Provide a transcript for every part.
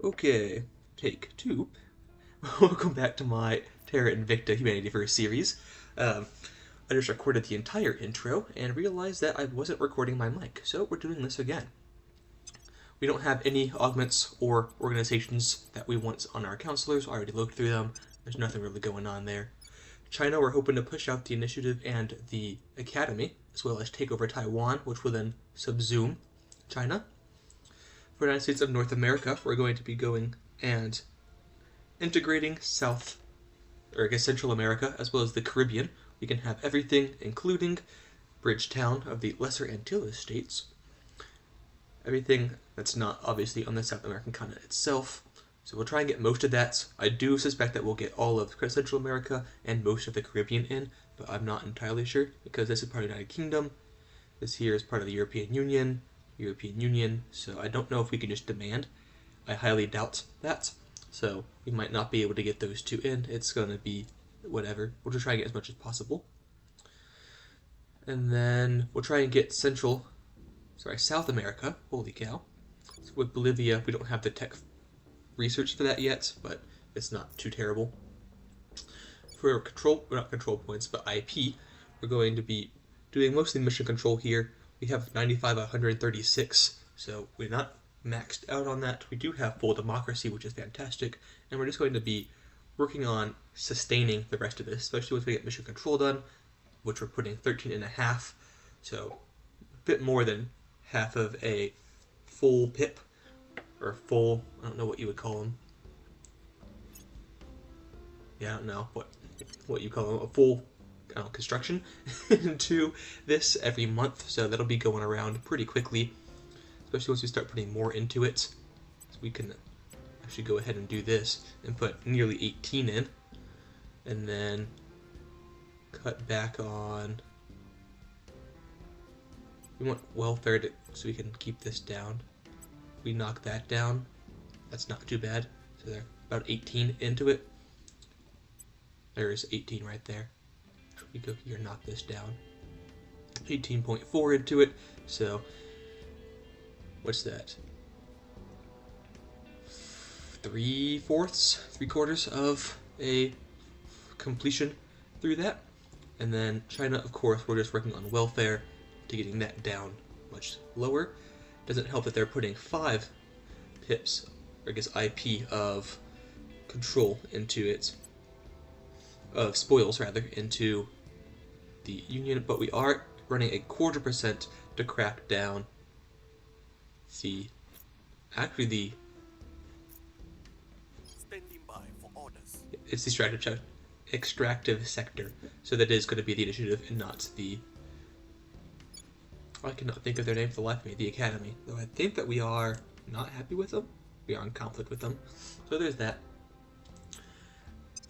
Okay, take two. Welcome back to my Terra Invicta Humanity First series. I just recorded the entire intro and realized that I wasn't recording my mic, so we're doing this again. We don't have any augments or organizations that we want on our counselors. I already looked through them. There's nothing really going on there. China, we're hoping to push out the initiative and the academy, as well as take over Taiwan, which will then subsume China. For the United States of North America, we're going to be going and integrating Central America, as well as the Caribbean. We can have everything, including Bridgetown of the Lesser Antilles states. Everything that's not obviously on the South American continent itself. So we'll try and get most of that. I do suspect that we'll get all of Central America and most of the Caribbean in, but I'm not entirely sure, because this is part of the United Kingdom. This here is part of the European Union, so I don't know if we can just demand. I highly doubt that, so we might not be able to get those two in. It's going to be whatever. We'll just try and get as much as possible. And then we'll try and get South America. Holy cow. So with Bolivia, we don't have the tech research for that yet, but it's not too terrible. For not control points, but IP, we're going to be doing mostly mission control here. We have 95 out of 136, so we're not maxed out on that. We do have full democracy, which is fantastic, and we're just going to be working on sustaining the rest of this, especially once we get mission control done, which we're putting 13.5, so a bit more than half of a full pip, or full, I don't know what you would call them. Yeah, I don't know what you call them, a full construction into this every month, so that'll be going around pretty quickly, especially once we start putting more into it. So we can actually go ahead and do this and put nearly 18 in, and then cut back on. We want welfare so we can keep this down. We knock that down. That's not too bad. So they're about 18 into it. There's 18 right there. We go here and knock this down. 18.4 into it. So what's that? 3/4 of a completion through that. And then China, of course, we're just working on welfare to getting that down much lower. Doesn't help that they're putting 5 pips, or I guess IP of control into it, of spoils rather, into the Union, but we are running a 0.25% to crack down standing by for orders. It's the extractive sector, so that is going to be the initiative and not the, I cannot think of their name for the life of me, the Academy, though I think that we are not happy with them. We are in conflict with them, so there's that.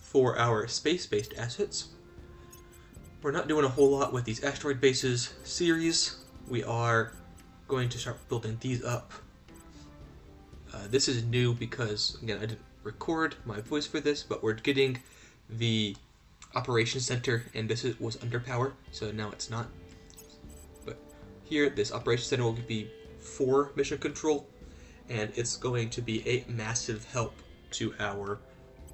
For our space-based assets, we're not doing a whole lot with these asteroid bases series. We are going to start building these up. This is new because, again, I didn't record my voice for this, but we're getting the operations center, and this was underpowered, so now it's not. But here, this operations center will be for mission control, and it's going to be a massive help to our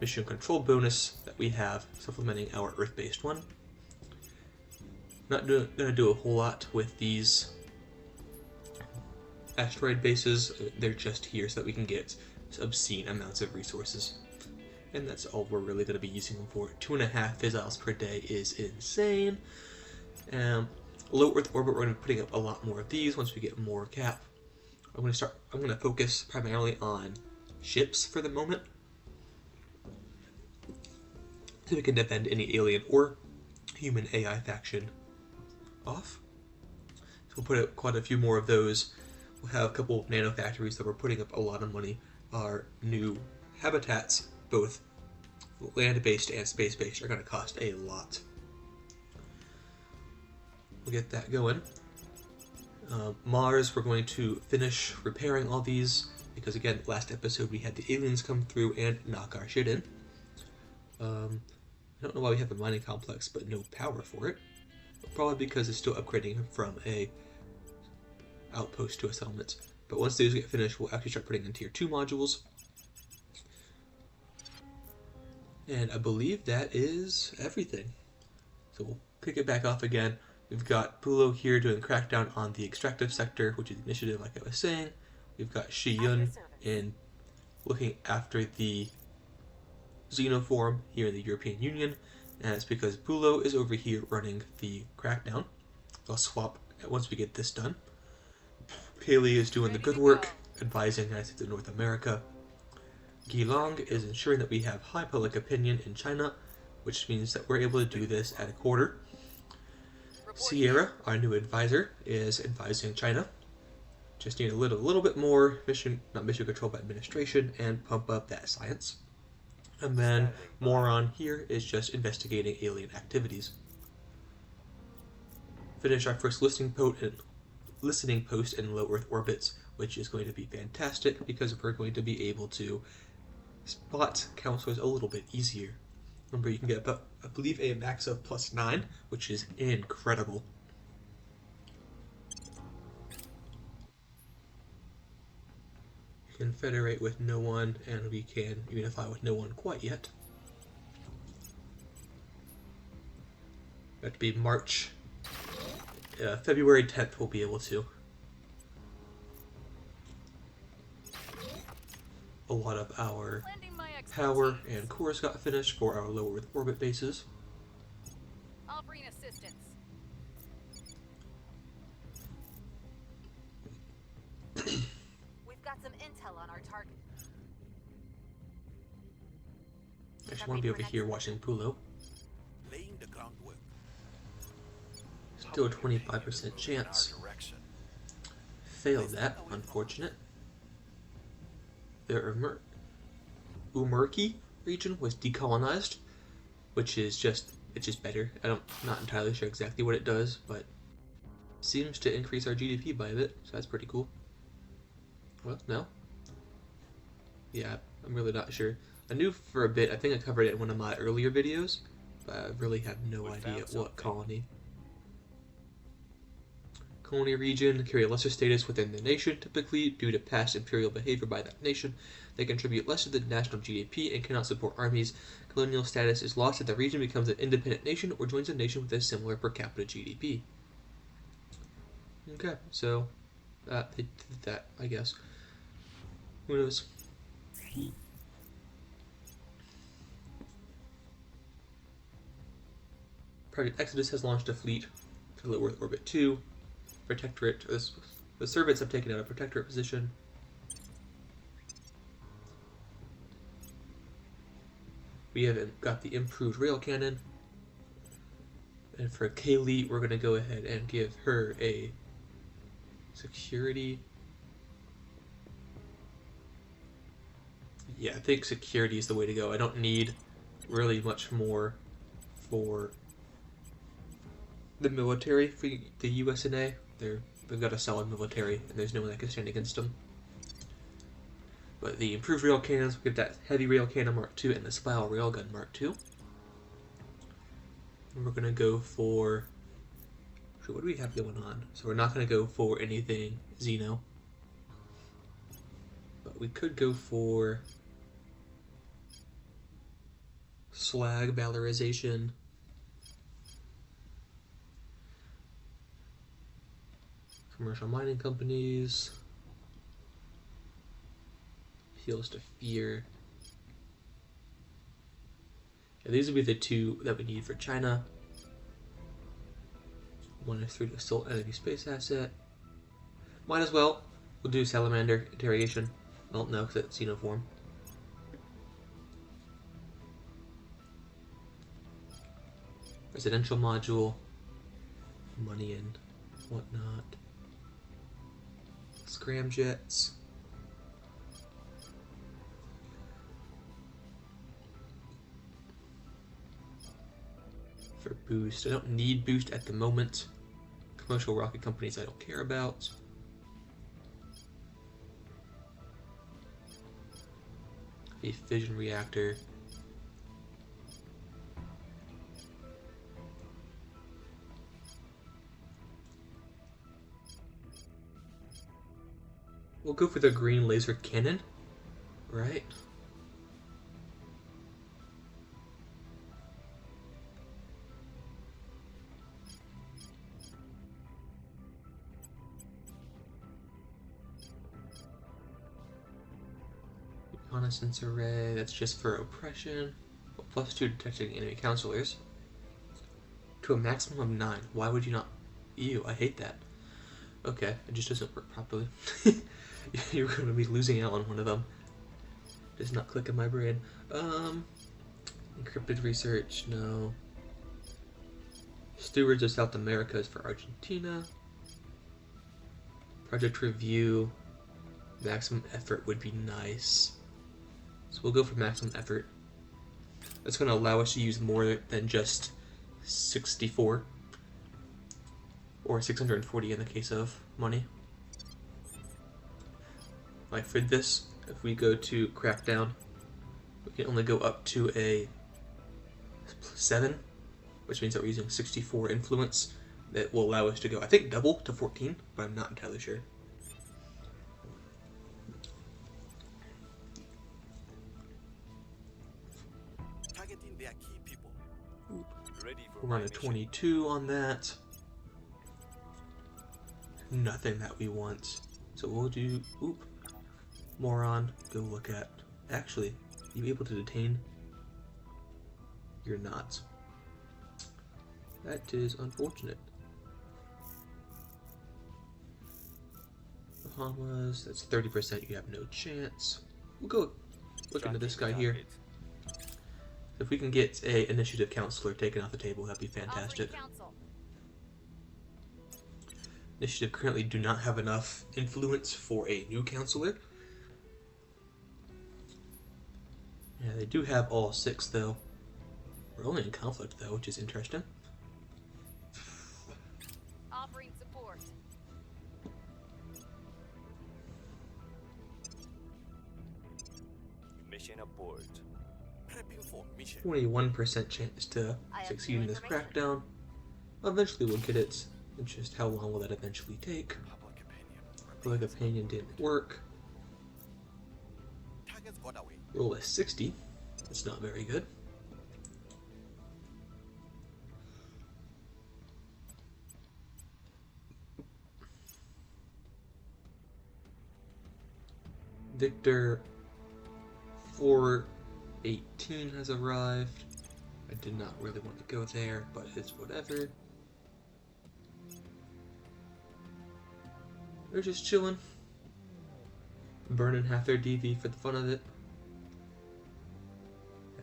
mission control bonus that we have, supplementing our Earth-based one. Not going to do a whole lot with these asteroid bases. They're just here so that we can get obscene amounts of resources. And that's all we're really going to be using them for. 2.5 fizzles per day is insane. Low Earth orbit, we're going to be putting up a lot more of these once we get more cap. I'm going to focus primarily on ships for the moment, so we can defend any alien or human AI faction off. So we'll put up quite a few more of those. We'll have a couple of nano factories that we're putting up a lot of money. Our new habitats, both land-based and space-based, are going to cost a lot. We'll get that going. Mars, we're going to finish repairing all these, because again, last episode we had the aliens come through and knock our shit in. I don't know why we have a mining complex but no power for it. Probably because it's still upgrading from a outpost to a settlement. But once those get finished, we'll actually start putting in tier 2 modules. And I believe that is everything. So we'll kick it back off again. We've got Pulo here doing crackdown on the extractive sector, which is the initiative like I was saying. We've got Shi Yun in looking after the Xenoform here in the European Union, and it's because Pulo is over here running the crackdown. They'll swap once we get this done. Kaylee is doing the good work, advising the United States of North America. Gilong is ensuring that we have high public opinion in China, which means that we're able to do this at a quarter. Sierra, our new advisor, is advising China. Just need a little bit more mission control, but administration, and pump up that science. And then Moron here is just investigating alien activities. Finish our first listening post in low Earth orbits, which is going to be fantastic because we're going to be able to spot counselors a little bit easier. Remember, you can get about, I believe, a max of +9, which is incredible. Confederate with no one, and we can unify with no one quite yet. That to be February 10th we'll be able to. A lot of our power and cores got finished for our low Earth orbit bases. Offering assistance. We've got some intel on our target. I just want to be over here watching Pulo. Laying the groundwork. Still a 25% chance. Failed that, unfortunate. The Umurki region was decolonized, which is just better. I'm not entirely sure exactly what it does, but seems to increase our GDP by a bit, so that's pretty cool. Well, no. Yeah, I'm really not sure. I knew for a bit, I think I covered it in one of my earlier videos, but I really have no idea what colony. Colony region carry a lesser status within the nation, typically due to past imperial behavior by that nation. They contribute less to the national GDP and cannot support armies. Colonial status is lost if the region becomes an independent nation or joins a nation with a similar per capita GDP. Okay, so they did that, I guess. Who knows? Project Exodus has launched a fleet to low Earth orbit 2. Protectorate, the servants have taken out a protectorate position. We haven't got the improved rail cannon. And for Kaylee, we're going to go ahead and give her a security. Yeah, I think security is the way to go. I don't need really much more for the military, for the USNA. They've got a solid military, and there's no one that can stand against them. But the improved rail cannons, we'll give that heavy rail cannon Mark II and the spiral railgun Mark II. And we're going to go for... So what do we have going on? So we're not going to go for anything Xeno. But we could go for slag valorization. Commercial mining companies. Appeals to fear. Yeah, these would be the two that we need for China. 1 is 3 to assault enemy space asset. Might as well. We'll do salamander interrogation. Well, no, because it's Xenoform. Residential module. Money and whatnot. Scramjets. For boost. I don't need boost at the moment. Commercial rocket companies I don't care about. A fission reactor. We'll go for the green laser cannon, right? Reconnaissance array, that's just for oppression. +2 detecting enemy counselors. To a maximum of 9. Why would you not? Ew, I hate that. Okay, it just doesn't work properly. You're going to be losing out on one of them. Does not click in my brain. Encrypted research, no. Stewards of South America is for Argentina. Project review. Maximum effort would be nice. So we'll go for maximum effort. That's going to allow us to use more than just 64. Or 640 in the case of money. Like for this, if we go to crackdown, we can only go up to a 7, which means that we're using 64 influence. That will allow us to go, I think, double to 14, but I'm not entirely sure. Targeting their key people. Ready for We're on my a mission. 22 on that. Nothing that we want. So we'll do, moron, go look at, actually, you able to detain? You're not. That is unfortunate. Bahamas, that's 30%, you have no chance. We'll go look into this guy here. If we can get a initiative counselor taken off the table, that'd be fantastic. Offering counsel. Initiative currently do not have enough influence for a new counselor. Yeah, they do have all 6 though. We're only in conflict though, which is interesting. Offering support. Mission aboard. Prepping for mission. 21% chance to I have succeed new in this information. crackdown. Eventually we'll get it. It's just how long will that eventually take? Public opinion. Public opinion didn't work. Targets got away. Roll a 60. That's not very good. Victor 418 has arrived. I did not really want to go there, but it's whatever. They're just chilling. Burning half their DV for the fun of it.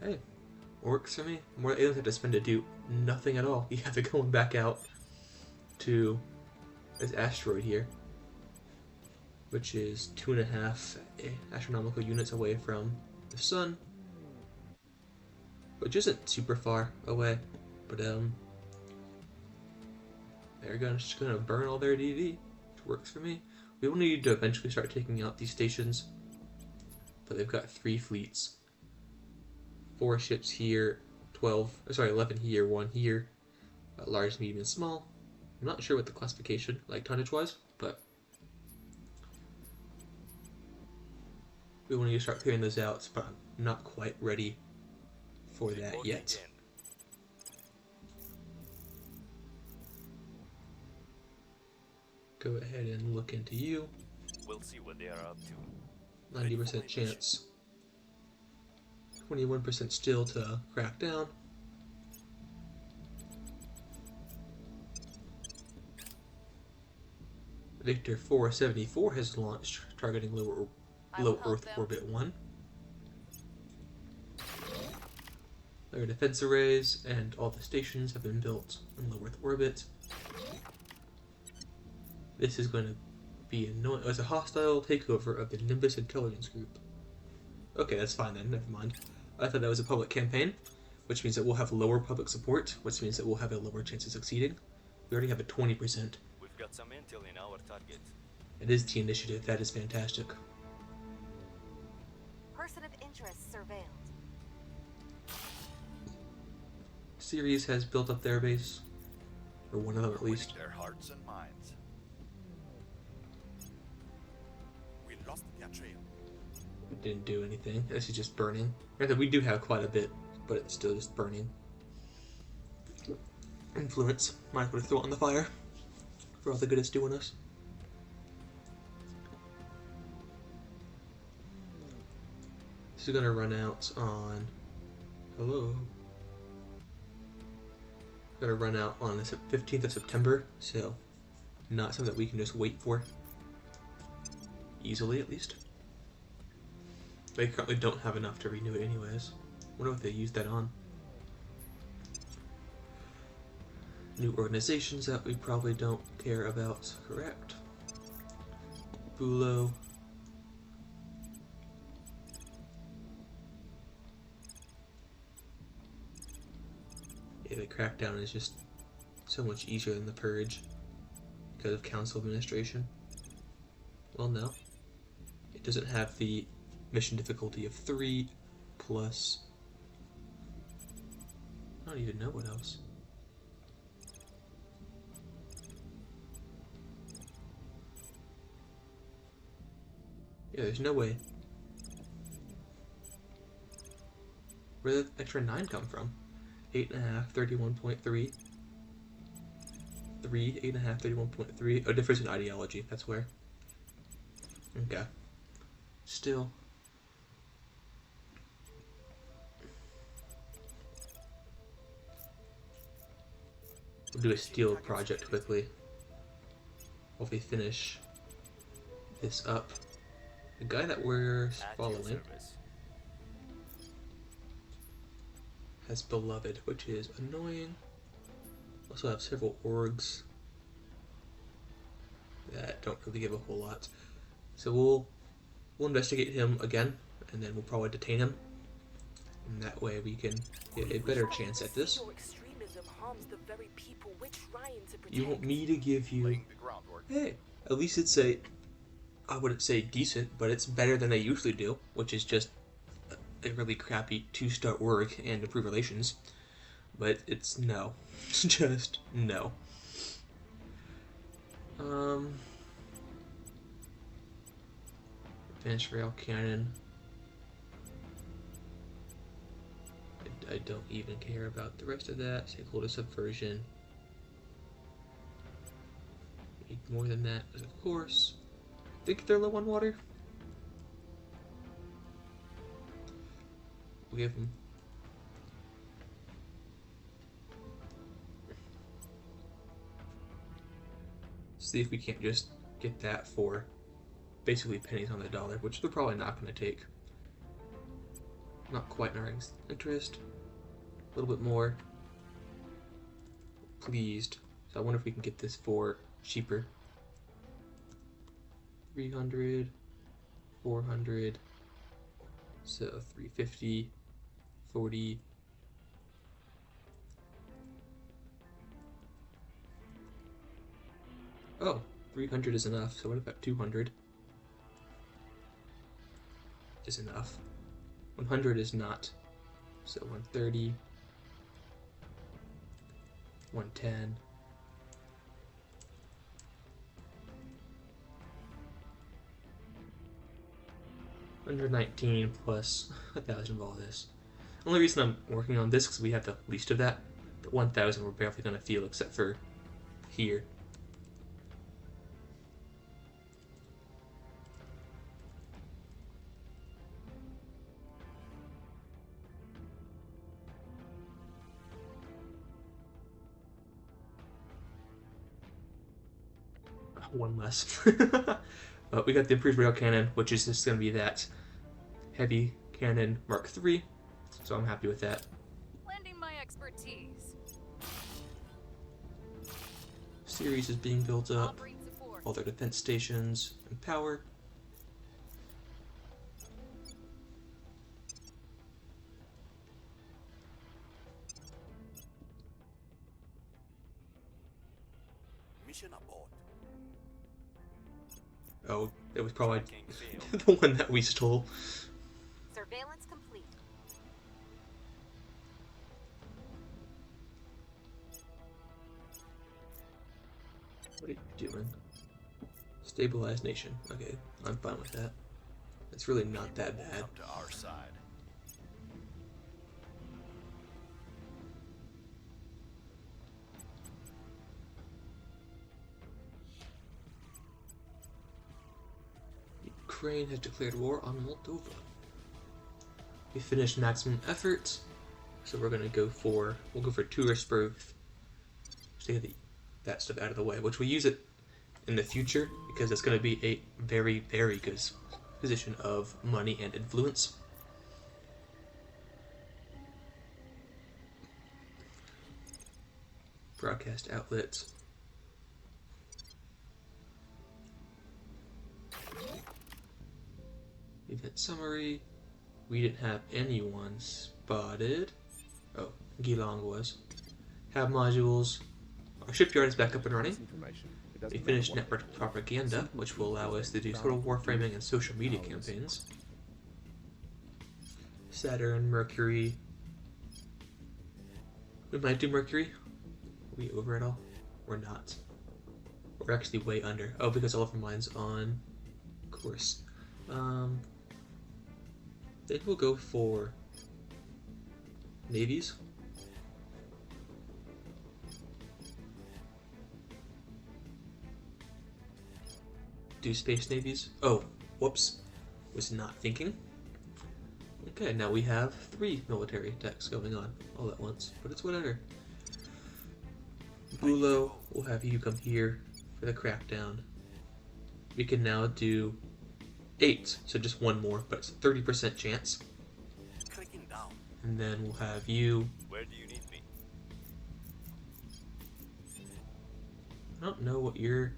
Hey, works for me. More aliens have to spend to do nothing at all. You have to go back out to this asteroid here, which is 2.5 astronomical units away from the sun, which isn't super far away, but they're just gonna burn all their DV, which works for me. We will need to eventually start taking out these stations, but they've got 3 fleets, 4 ships here, 11 here, 1 here, large, medium, and small. I'm not sure what the classification, like tonnage-wise, but we will need to start clearing those out, but I'm not quite ready for that Report yet. again. Go ahead and look into you. We'll see what they are up to. 90% chance. 21% still to crack down. Victor 474 has launched, targeting low I will help Earth them. orbit 1. Their defense arrays and all the stations have been built in low Earth orbit. This is going to be as a hostile takeover of the Nimbus intelligence group. Okay, that's fine then, never mind. I thought that was a public campaign, which means that we'll have lower public support, which means that we'll have a lower chance of succeeding. We already have a 20%. We've got some intel in our target. It is the initiative, that is fantastic. Person of interest surveilled. Ceres has built up their base, or one of them at least. Their hearts and minds. We lost their trail. It didn't do anything. This is just burning. Granted, we do have quite a bit, but it's still just burning. Influence. Might as well throw it on the fire for all the good it's doing us. This is gonna run out on. Hello. Gonna run out on the 15th of September, so not something that we can just wait for. Easily, at least. They currently don't have enough to renew it anyways. Wonder what they used that on. New organizations that we probably don't care about, correct? Bulo. Yeah, the crackdown is just so much easier than the purge because of council administration. Well, no. It doesn't have the mission difficulty of 3 plus. I don't even know what else. Yeah, there's no way. Where did the extra 9 come from? 8.5, 31.3. 3, 8.5, 31.3. Oh, difference in ideology, that's where. Okay. Still. We'll do a steel project quickly. Hopefully finish this up. The guy that we're At your following service. has Beloved, which is annoying. Also have several orgs that don't really give a whole lot. So we'll investigate him again, and then we'll probably detain him. And that way we can get a better chance at this. Your extremism harms the very people we're trying to protect. You want me to give you... Laying the groundwork. Hey, at least it's a... I wouldn't say decent, but it's better than I usually do, which is just a really crappy 2-star org and improve relations. But it's no. It's just no. Advanced rail cannon. I don't even care about the rest of that. Stakeholder subversion. Need more than that, of course. Think they're low on water? We'll give them. See if we can't just get that for basically pennies on the dollar, which they're probably not going to take. Not quite in our interest. A little bit more. Pleased. So I wonder if we can get this for cheaper. 300, 400, so 350, 40. Oh, 300 is enough, so what about 200? Is enough. 100 is not. So 130, 110. 119 plus 1,000 of all this. The only reason I'm working on this is because we have the least of that. The 1,000 we're barely going to feel except for here. One less. But we got the improved rail cannon, which is just going to be that heavy cannon Mark III, so I'm happy with that. Lending my expertise. Series is being built up, Offering support. all their defense stations and power. Mission abort. Oh, it was probably Tracking failed. the one that we stole. Surveillance complete. What are you doing? Stabilize nation. Okay, I'm fine with that. It's really not that bad. Come to our side. Ukraine has declared war on Moldova. We finished maximum effort, so we'll go for tourist growth. Stay that stuff out of the way, which we use it in the future because it's going to be a very, very good position of money and influence. Broadcast outlets. Event summary. We didn't have anyone spotted. Oh, Geelong was. Have modules. Our shipyard is back up and running. We finished network propaganda, which will allow us to do total warframing and social media campaigns. Saturn, Mercury. We might do Mercury. Are we over at all? We're not. We're actually way under. Oh, because all of our mine's on course. Then we'll go for navies. Do space navies. Oh, whoops. Was not thinking. Okay, now we have 3 military attacks going on all at once, but it's whatever. Bulo, we'll have you come here for the crackdown. We can now do 8, so just 1 more, but it's a 30% chance. Clicking down. And then we'll have you. Where do you need me? I don't know what you're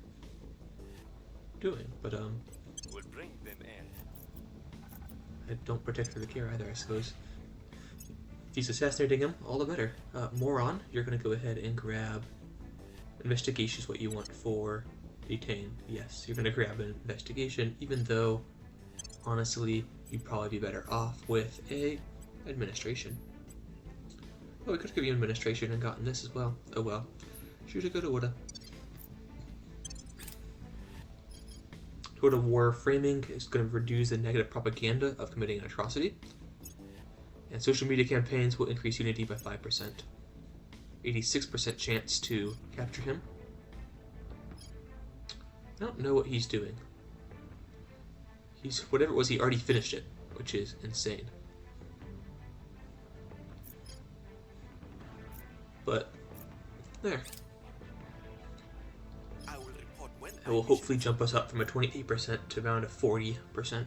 doing, but We'll bring them in. I don't particularly care either, I suppose. If he's assassinating him, all the better. Moron, you're gonna go ahead and grab investigation is what you want for detain. Yes, you're gonna grab an investigation, even though honestly you'd probably be better off with a administration. Oh, we could have given you administration and gotten this as well. Oh well. Shoulda, coulda, woulda. Total war framing is going to reduce the negative propaganda of committing an atrocity. And social media campaigns will increase unity by 5%. 86% chance to capture him. I don't know what he's doing. Whatever it was, he already finished it, which is insane. But there. I will report when That will hopefully jump us up from a 28% to around a 40%.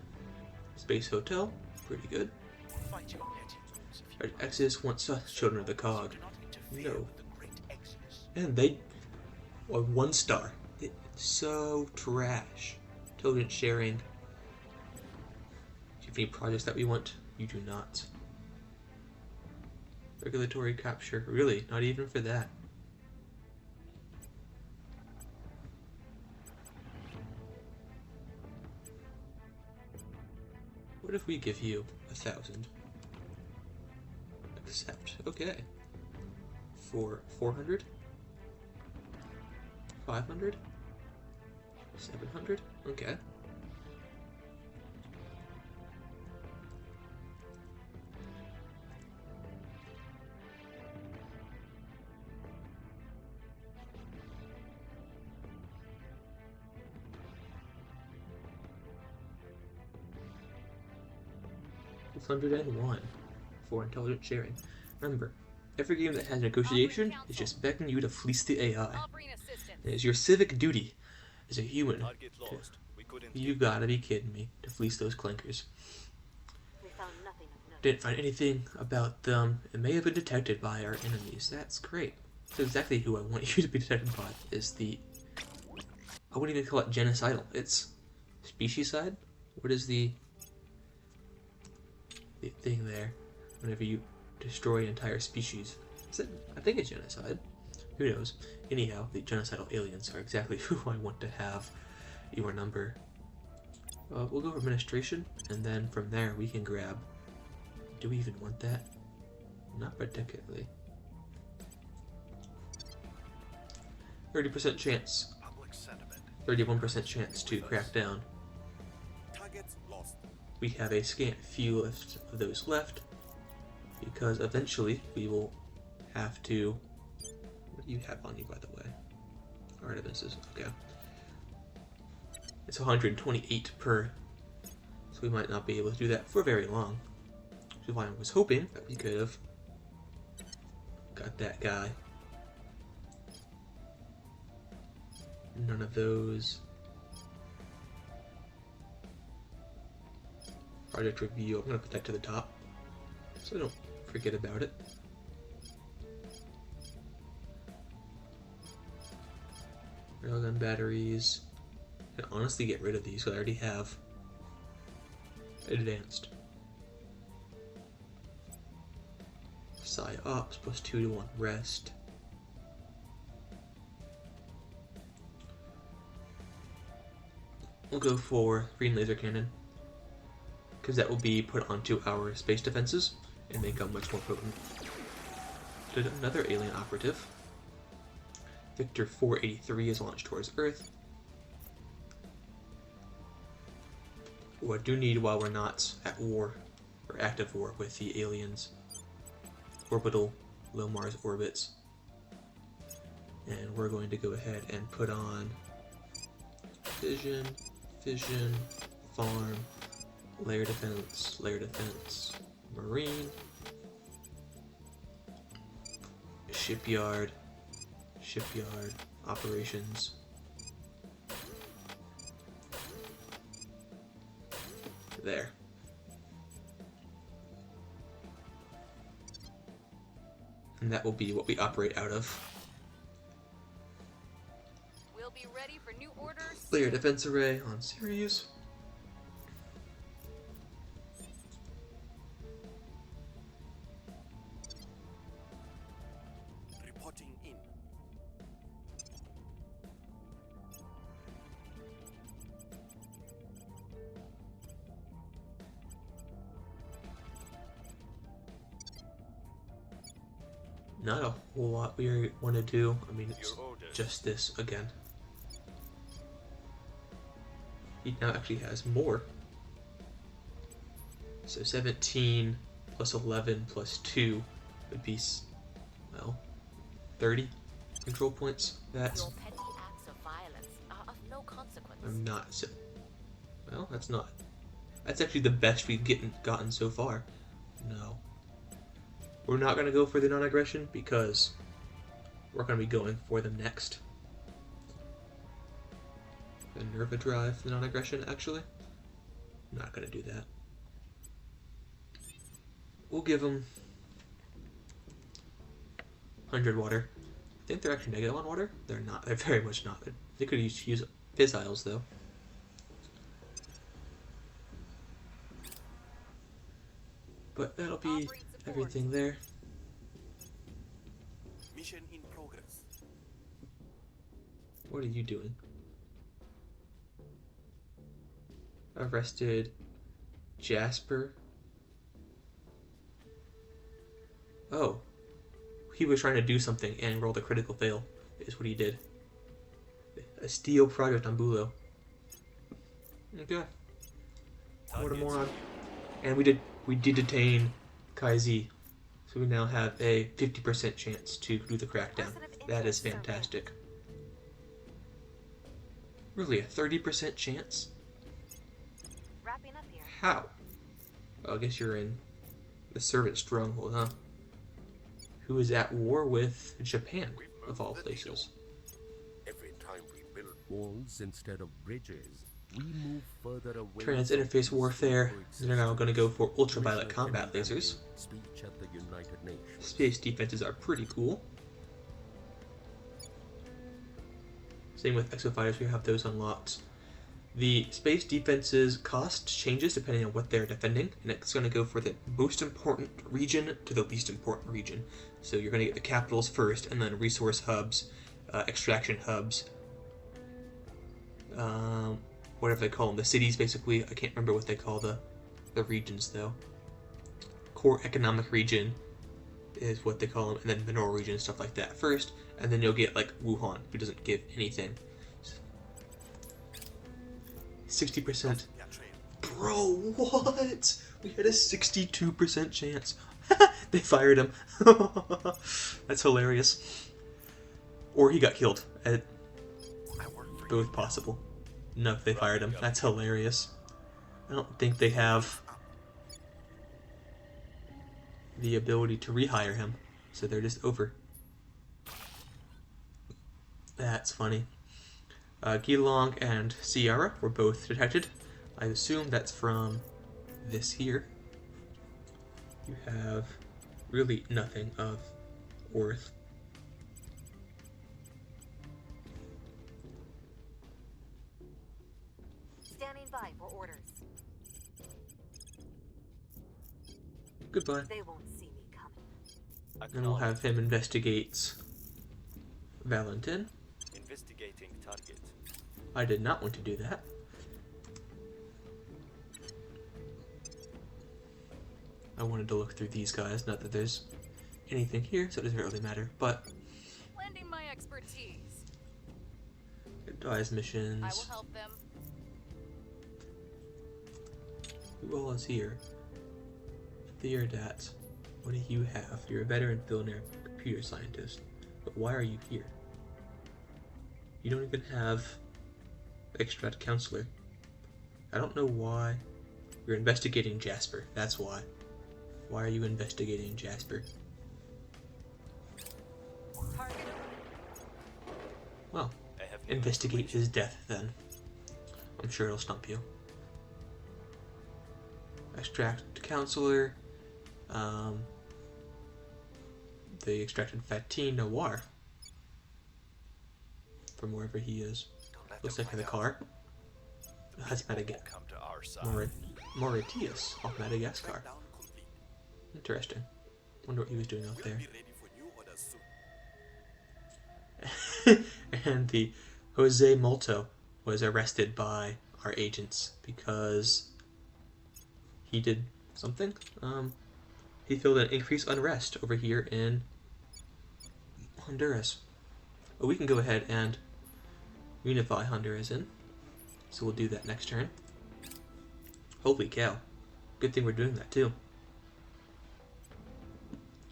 Space Hotel, pretty good. fight your attitudes if you Red Exodus wants us, Children of the Cog. do not interfere No. with the great exodus. And they are 1 star. It's so trash. Intelligent sharing. Do you have any projects that we want? You do not. Regulatory capture. Really? Not even for that. What if we give you 1,000? Accept. Okay. For 400? 500? 700? Okay. $101 for intelligent sharing. Remember, every game that has negotiation is just begging you to fleece the AI. I'll bring assistance. It is your civic duty as a human. Target lost. We couldn't. You gotta be kidding me to fleece those clankers. We found nothing of note. Didn't find anything about them. It may have been detected by our enemies. That's great. That's exactly who I want you to be detected by. Is the... I wouldn't even call it genocidal. It's specieside? What is the thing there? Whenever you destroy an entire species. Is it? I think it's genocide. Who knows? Anyhow, the genocidal aliens are exactly who I want to have your number. We'll go for administration, and then from there we can grab... Do we even want that? Not particularly. 30% chance. Public sentiment. 31% chance to crack down. Targets lost. We have a scant few of those left, because eventually we will have to... What do you have on you, by the way? Artemises, okay. It's 128 per, so we might not be able to do that for very long. So I was hoping that we could have got that guy. None of those. Project review, I'm going to put that to the top so I don't forget about it. Railgun batteries. I can honestly get rid of these because I already have advanced. Psy-Ops plus 2 to 1 rest. We'll go for green laser cannon because that will be put onto our space defenses and make them much more potent. Did another alien operative. Victor 483 is launched towards Earth. What I do need while we're not at war, or active war with the aliens, orbital low Mars orbits. And we're going to go ahead and put on fission, farm, layer defense, marine, shipyard, operations. There. And that will be what we operate out of. We'll be ready for new orders. Layer defense array on series. Reporting in. Not a whole lot we want to do. I mean, it's Your orders. just this again. He now actually has more. So 17 plus 11 plus 2 would be, well, 30 control points. That's, Your petty acts of violence are of no consequence. I'm not so, well, that's not, that's actually the best we've gotten so far. No. We're not going to go for the non-aggression because we're going to be going for them next. The Nerva drive, the non-aggression, actually. I'm not going to do that. We'll give them 100 water. I think they're actually negative on water. They're not. They're very much not. They could use fissiles, though. But that'll be everything there. Mission in progress. What are you doing? Arrested Jasper. Oh. He was trying to do something and rolled a critical fail, is what he did. A steel project on Bulo. Okay. What a moron. And we did detain Kai-Z. So we now have a 50% chance to do the crackdown. That is fantastic. Really, a 30% chance? Wrapping up here. How? Well, I guess you're in the servant stronghold, huh? Who is at war with Japan, of all places. Every time we build walls instead of bridges, we move further away. Trans-interface warfare. They're now going to go for ultraviolet combat lasers. Speech at the United Nations. Space defenses are pretty cool. Same with exofighters, we have those unlocked. The space defenses cost changes depending on what they're defending, and it's going to go for the most important region to the least important region. So you're going to get the capitals first, and then resource hubs, extraction hubs, whatever they call them, the cities basically. I can't remember what they call the regions though. Core economic region is what they call them, and then mineral region and stuff like that first, and then you'll get like Wuhan, who doesn't give anything. 60%. Yeah, train. Bro, what? We had a 62% chance. They fired him. That's hilarious. Or he got killed. I work for Both possible. No, they fired him. That's hilarious. I don't think they have the ability to rehire him, so they're just over. That's funny. Gilong and Ciara were both detected. I assume that's from this here. You have really nothing of worth. Standing by for orders. Goodbye. They won't see me coming. And we'll have him investigate Valentin. Investigating target. I did not want to do that. I wanted to look through these guys, not that there's anything here, so it doesn't really matter, but Lending my expertise. advise missions. I will help them. Who all is here? Theodat, what do you have? You're a veteran billionaire computer scientist, but why are you here? You don't even have extract counselor. I don't know why. You're investigating Jasper, that's why. Why are you investigating Jasper? Target. Well, I have no investigate information. his death then. I'm sure it'll stump you. Extract counselor. They extracted Fatine Noir from wherever he is. Don't let Looks them like in the find out. car. That's Madagascar. Come to our side. Mauritius off Madagascar. Breakdown complete. Interesting. Wonder what he was doing out We'll there. be ready for new orders soon. And the Jose Molto was arrested by our agents because he did something. He felt an increased unrest over here in Honduras. But we can go ahead and unify Honduras in. So we'll do that next turn. Holy cow. Good thing we're doing that too.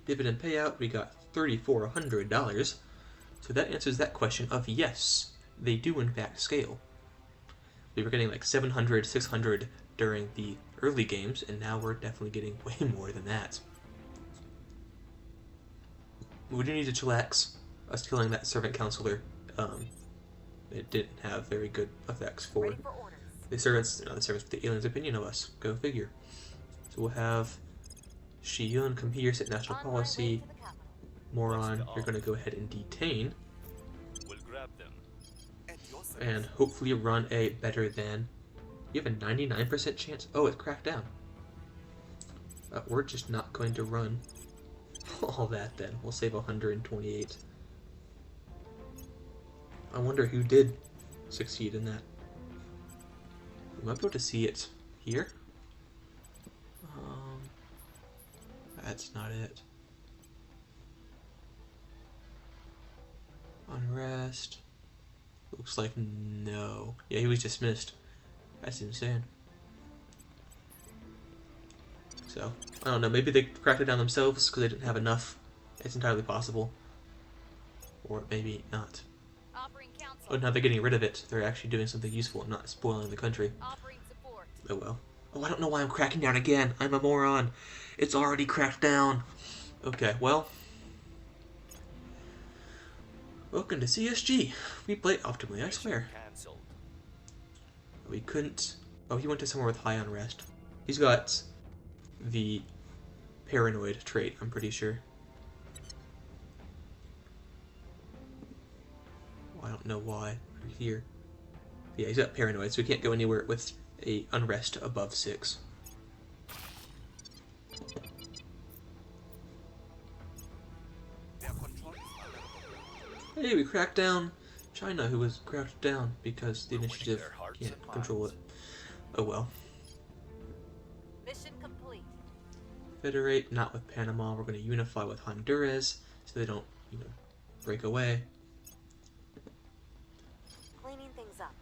Dividend payout, we got $3,400. So that answers that question of yes, they do in fact scale. We were getting like 700, 600 during the early games, and now we're definitely getting way more than that. We do need to chillax. Us killing that servant counselor, it didn't have very good effects for Ready for orders. the servants, the servants with the aliens' opinion of us. Go figure. So we'll have Shiyun come here, set national On my way policy. to the capital. Moron, you're going to go ahead and detain, We'll grab them. At your service. and hopefully run a better than. You have a 99% chance. Oh, it cracked down. We're just not going to run all that then. We'll save 128. I wonder who did succeed in that. We might be able to see it here. That's not it. Unrest. Looks like no. Yeah, he was dismissed. That's insane. So, I don't know. Maybe they cracked it down themselves because they didn't have enough. It's entirely possible. Or maybe not. Offering counsel. Oh, now they're getting rid of it. They're actually doing something useful and not spoiling the country. Offering support. Oh well. Oh, I don't know why I'm cracking down again. I'm a moron. It's already cracked down. Okay, well. Welcome to CSG. We play optimally, I swear. Cancelled. We couldn't... Oh, he went to somewhere with high unrest. He's got the paranoid trait, I'm pretty sure. Well, I don't know why. We're here. Yeah, he's got paranoid, so we can't go anywhere with a unrest above 6. Their control is under Hey, we cracked down China, who was cracked down because the initiative their hearts can't and control it. minds. Oh well. Mission complete. Federate, not with Panama. We're going to unify with Honduras so they don't, break away. Cleaning things up.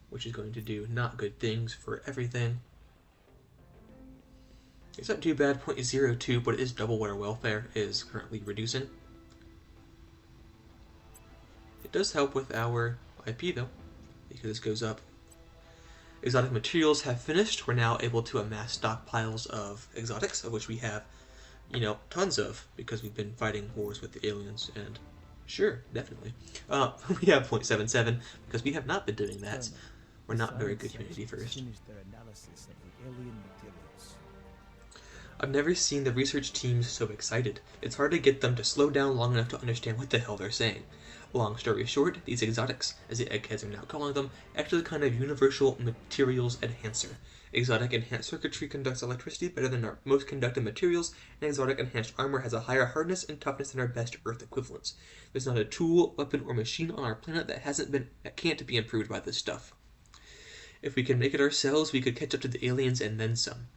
Which is going to do not good things for everything. It's not too bad, 0.02, but it is double what our welfare is currently reducing. It does help with our IP though, because this goes up. exotic materials have finished, we're now able to amass stockpiles of exotics, of which we have, tons of, because we've been fighting wars with the aliens, and sure, definitely. We have .77, because we have not been doing that. We're not very good Humanity First. Finished their analysis of the alien materials. I've never seen the research teams so excited. It's hard to get them to slow down long enough to understand what the hell they're saying. Long story short, these exotics, as the eggheads are now calling them, act as a kind of universal materials enhancer. Exotic enhanced circuitry conducts electricity better than our most conductive materials, and exotic enhanced armor has a higher hardness and toughness than our best Earth equivalents. There's not a tool, weapon, or machine on our planet that can't be improved by this stuff. If we can make it ourselves, we could catch up to the aliens and then some.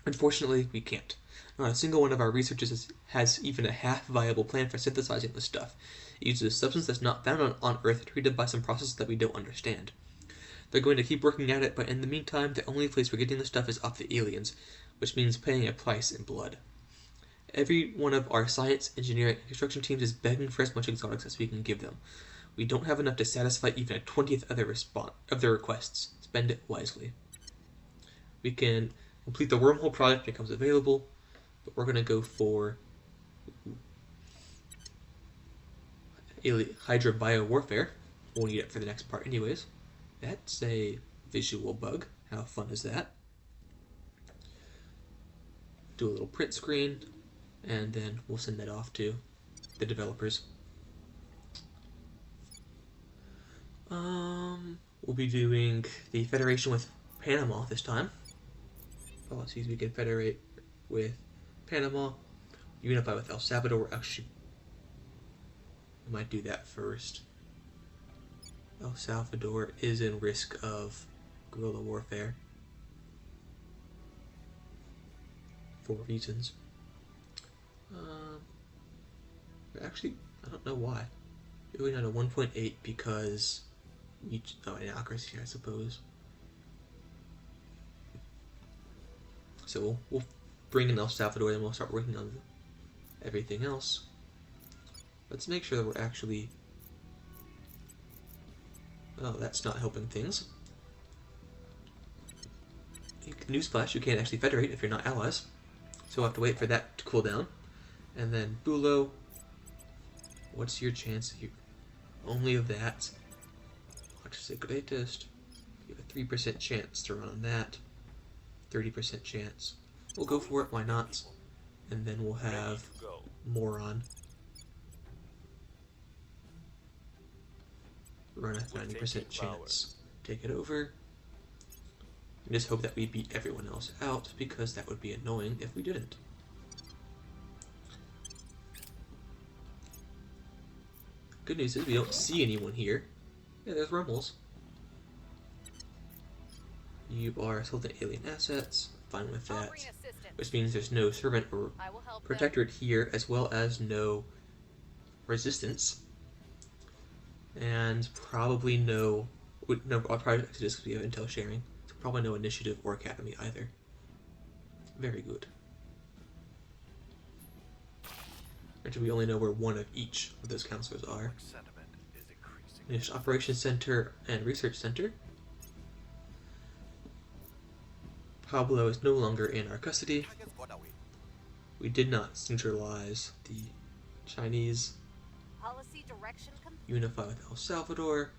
Unfortunately, we can't. Not a single one of our researchers has even a half-viable plan for synthesizing this stuff. It uses a substance that's not found on Earth, treated by some process that we don't understand. They're going to keep working at it, but in the meantime, the only place we're getting the stuff is off the aliens, which means paying a price in blood. Every one of our science, engineering, and construction teams is begging for as much exotics as we can give them. We don't have enough to satisfy even a 20th of their requests. Spend it wisely. We can complete the wormhole project when it becomes available, but we're going to go for Hydra Biowarfare. We'll need it for the next part anyways. That's a visual bug. How fun is that? Do a little print screen, and then we'll send that off to the developers. We'll be doing the Federation with Panama this time. Policies we can federate with Panama, unify with El Salvador. Actually, we might do that first. El Salvador is in risk of guerrilla warfare for reasons. Actually, I don't know why. We're going down to 1.8 because inaccuracy, I suppose. So we'll bring in El Salvador, and we'll start working on everything else. Let's make sure that we're actually... Oh, that's not helping things. Newsflash, you can't actually federate if you're not allies. So we'll have to wait for that to cool down. And then Bulo, what's your chance here? Only of that. Which is the greatest? You have a 3% chance to run on that. 30% chance. We'll go for it, why not? And then we'll have Moron run a 90% chance. Take it over. And just hope that we beat everyone else out, because that would be annoying if we didn't. Good news is we don't see anyone here. Yeah, there's Rumbles. You are sold alien assets. Fine with that. Which means there's no servant or protectorate here, as well as no resistance. And probably no, I'll probably just because we have intel sharing. So probably no initiative or academy either. Very good. Actually, we only know where one of each of those counselors are. There's Operations Center and Research Center. Pablo is no longer in our custody. We did not centralize the Chinese. Policy direction complete. Unify with El Salvador.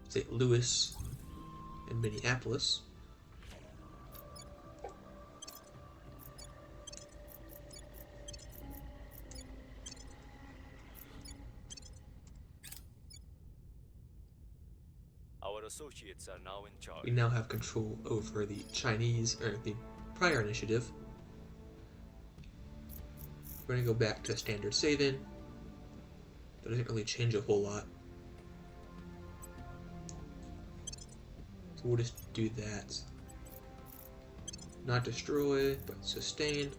St. Louis and Minneapolis. Our associates are now in charge. We now have control over the Chinese, or the prior initiative. We're going to go back to standard save-in. That doesn't really change a whole lot. So we'll just do that. Not destroy, but sustain.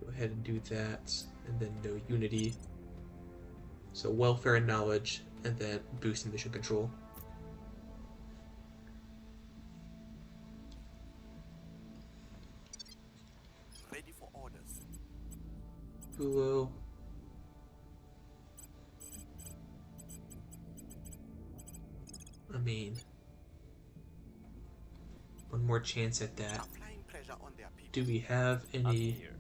Go ahead and do that, and then no unity. So welfare and knowledge, and then boosting mission control. Ready for orders. Bulo. I mean, one more chance at that. Applying pressure on their people. Do we have I'm any? here.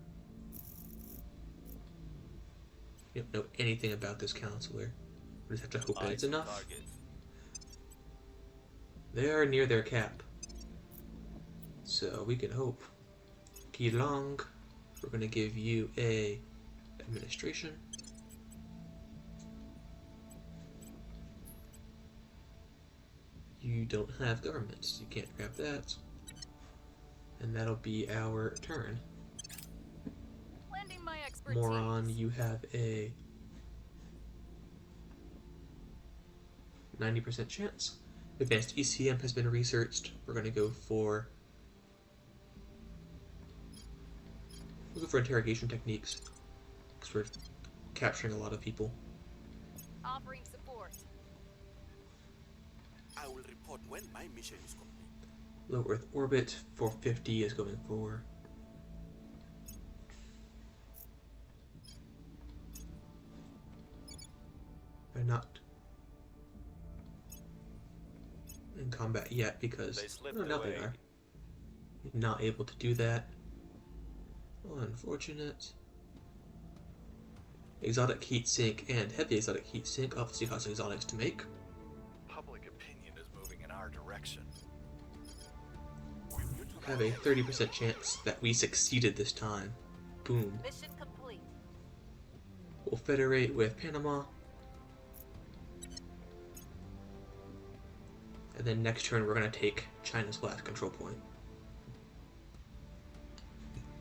We don't know anything about this counselor. We just have to hope that Eyes it's on enough. target. They are near their cap, so we can hope. Kilong, we're gonna give you a administration. You don't have governments, you can't grab that. And that'll be our turn. Lending my expertise. Moron, you have a 90% chance. Advanced ECM has been researched. We're gonna go for interrogation techniques because we're capturing a lot of people. Offering support. I will report when my mission is complete. Low Earth orbit 450 is going for. They're not in combat yet because They slipped now they away. are not able to do that. Unfortunate. Exotic heat sink and heavy exotic heat sink obviously cost exotics to make. Public opinion is moving in our direction. Have a 30% chance that we succeeded this time. Boom. Mission complete. We'll federate with Panama. And then next turn we're going to take China's last control point.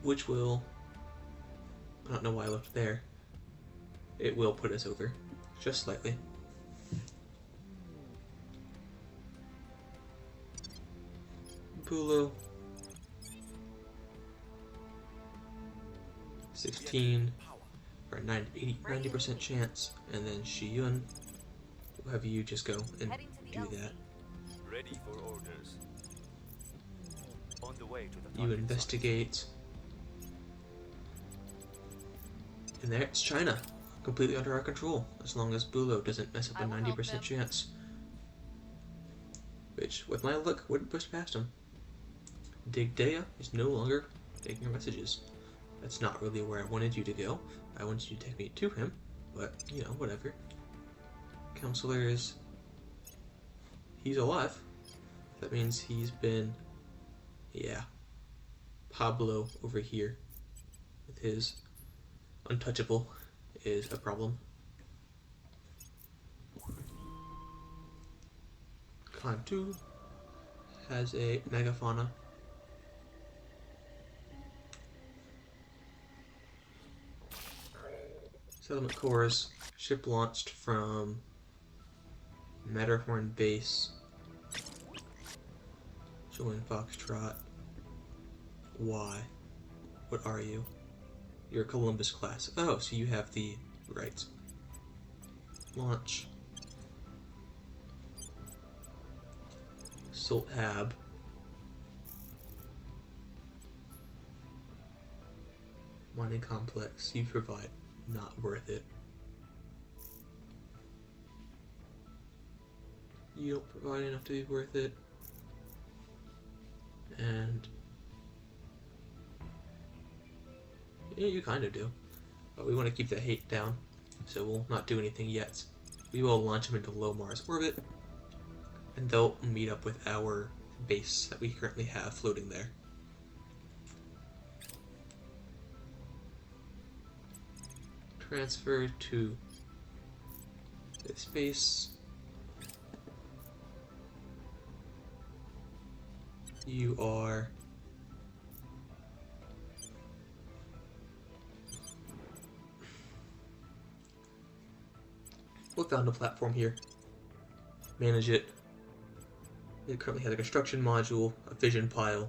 Which will, I don't know why I left it there. It will put us over, just slightly. Pulo. 16 for a 90% chance, and then Shiyun, we'll have you just go and Heading to the do LZ. that. Ready for orders. On the way to the You target investigate. And there it's China. Completely under our control. As long as Bulo doesn't mess up I a will help 90% them. chance. Which, with my luck, wouldn't push past him. Digdea is no longer taking your messages. That's not really where I wanted you to go. I wanted you to take me to him. But, you know, whatever. Counselor is... He's alive. That means he's been... Yeah. Pablo over here. With his untouchable is a problem. Clan 2 has a megafauna. Settlement cores, ship launched from Matterhorn base. Join Foxtrot. Why? What are you? You're Columbus class. Oh, so you have the right. Launch. Salt Hab. Mining complex. You provide. Not worth it. You don't provide enough to be worth it. And yeah, you kind of do. But we want to keep the hate down, so we'll not do anything yet. We will launch them into low Mars orbit, and they'll meet up with our base that we currently have floating there. Transfer to this base. You are we found a platform here. Manage it. It currently has a construction module, a vision pile,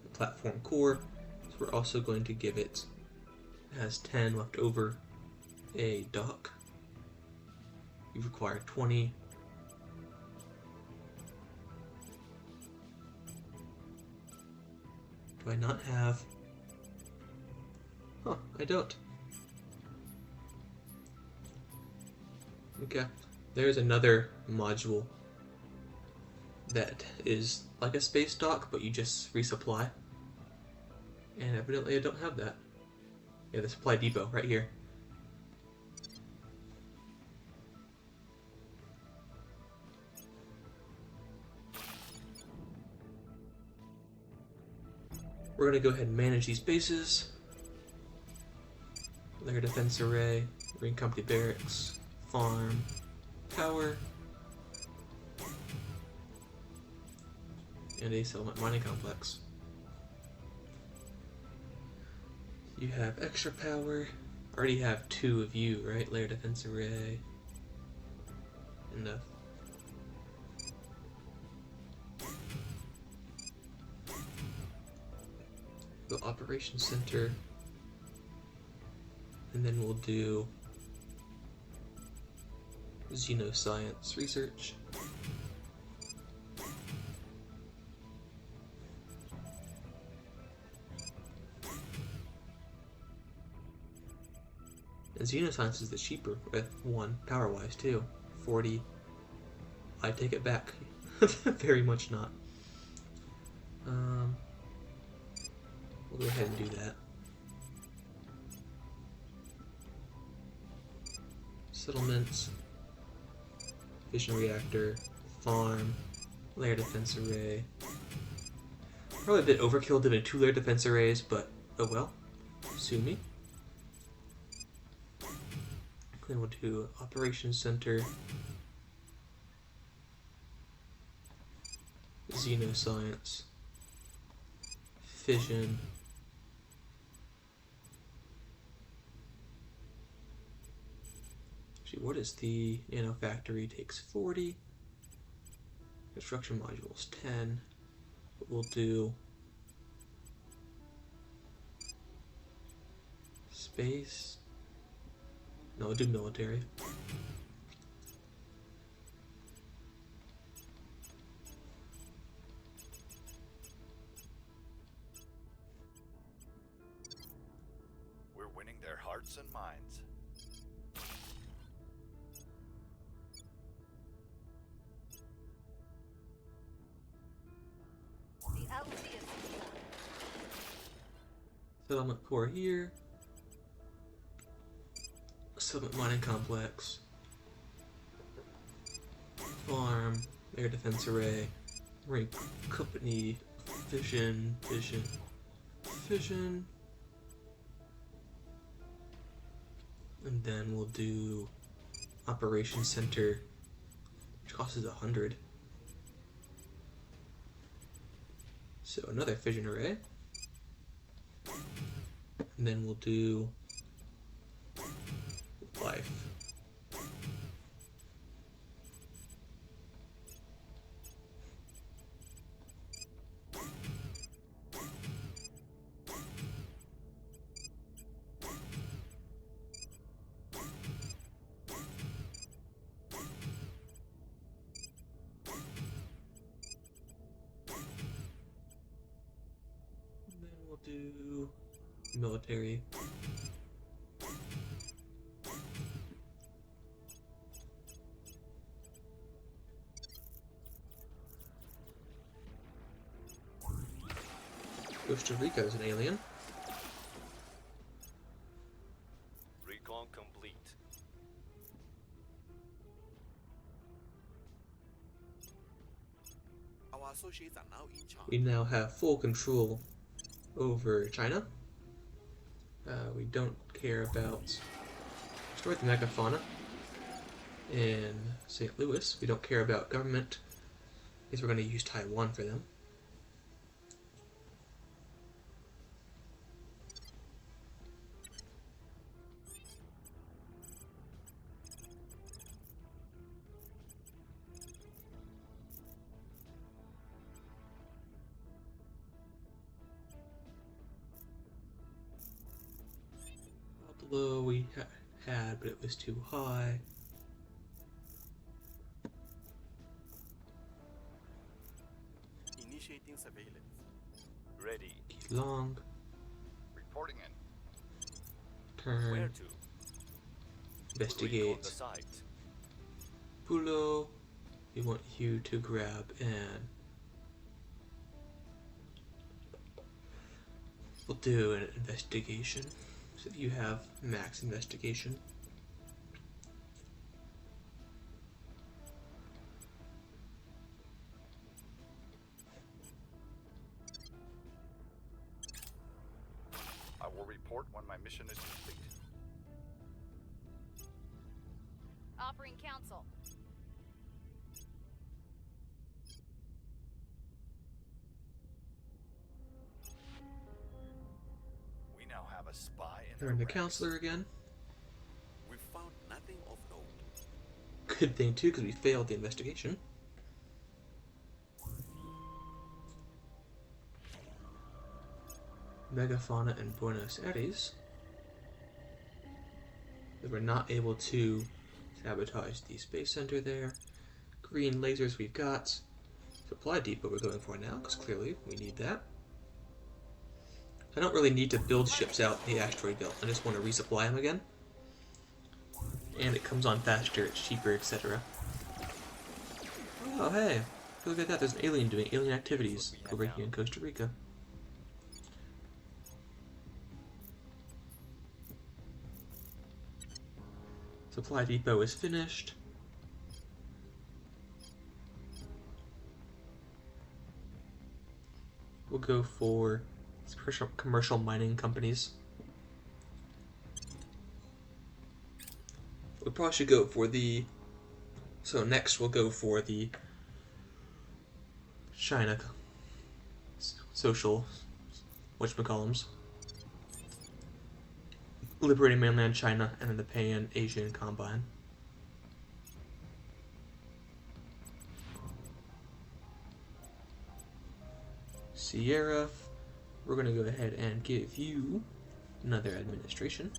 a platform core. So we're also going to give it has 10 left over, a dock. You require 20. Do I not have? Huh, I don't. Okay, there's another module that is like a space dock, but you just resupply. And evidently I don't have that. Yeah, the supply depot right here. We're going to go ahead and manage these bases. Lair defense array, Marine Company barracks, farm, tower, and a settlement mining complex. You have extra power. I already have 2 of you, right? Lair defense array. Enough. Go operations center. And then we'll do xenoscience research. And xenoscience is the cheaper with 1 power-wise too. 40. I take it back. Very much not. We'll go ahead and do that. Settlements, fission reactor, farm, lair defense array. Probably a bit overkill doing 2 lair defense arrays, but oh well. Sue me. Then we'll do operations center, xenoscience, fission, what is the nano factory? Takes 40. Construction modules 10. But we'll do space. No, we'll do military. We're winning their hearts and minds. The Altheus. Settlement core here. Settlement mining complex. Farm. Air defense array. Marine company. Fission. And then we'll do operations center, which costs us 100. So another fission array. And then we'll do life. And then we'll do military. Costa Rica is an alien. Recon complete. Our associates are now in charge. We now have full control over China. We don't care about destroy the megafauna in St. Louis. We don't care about government. I guess we're going to use Taiwan for them. Below we had, but it was too high. Initiating surveillance. Ready. Long. Reporting in. Where Turn. to? Recon the Investigate. site. Pulo. We want you to grab and we'll do an investigation. So you have max investigation. I will report when my mission is complete. Offering counsel. We now have a spy in We're our in the ranks. counselor again. We found nothing of note. Good thing too, because we failed the investigation. Megafauna and Buenos Aires. We were not able to sabotage the space center there. Green lasers we've got. Supply depot we're going for now, because clearly we need that. I don't really need to build ships out in the asteroid belt. I just want to resupply them again. And it comes on faster, it's cheaper, etc. Oh, hey. Look at that, there's an alien doing alien activities over here in Costa Rica. Supply depot is finished. We'll go for commercial mining companies. We probably should go for the... So next we'll go for the China social whatchamacallums. Liberating mainland China and then the Pan-Asian Combine. Sierra, we're going to go ahead and give you another administration.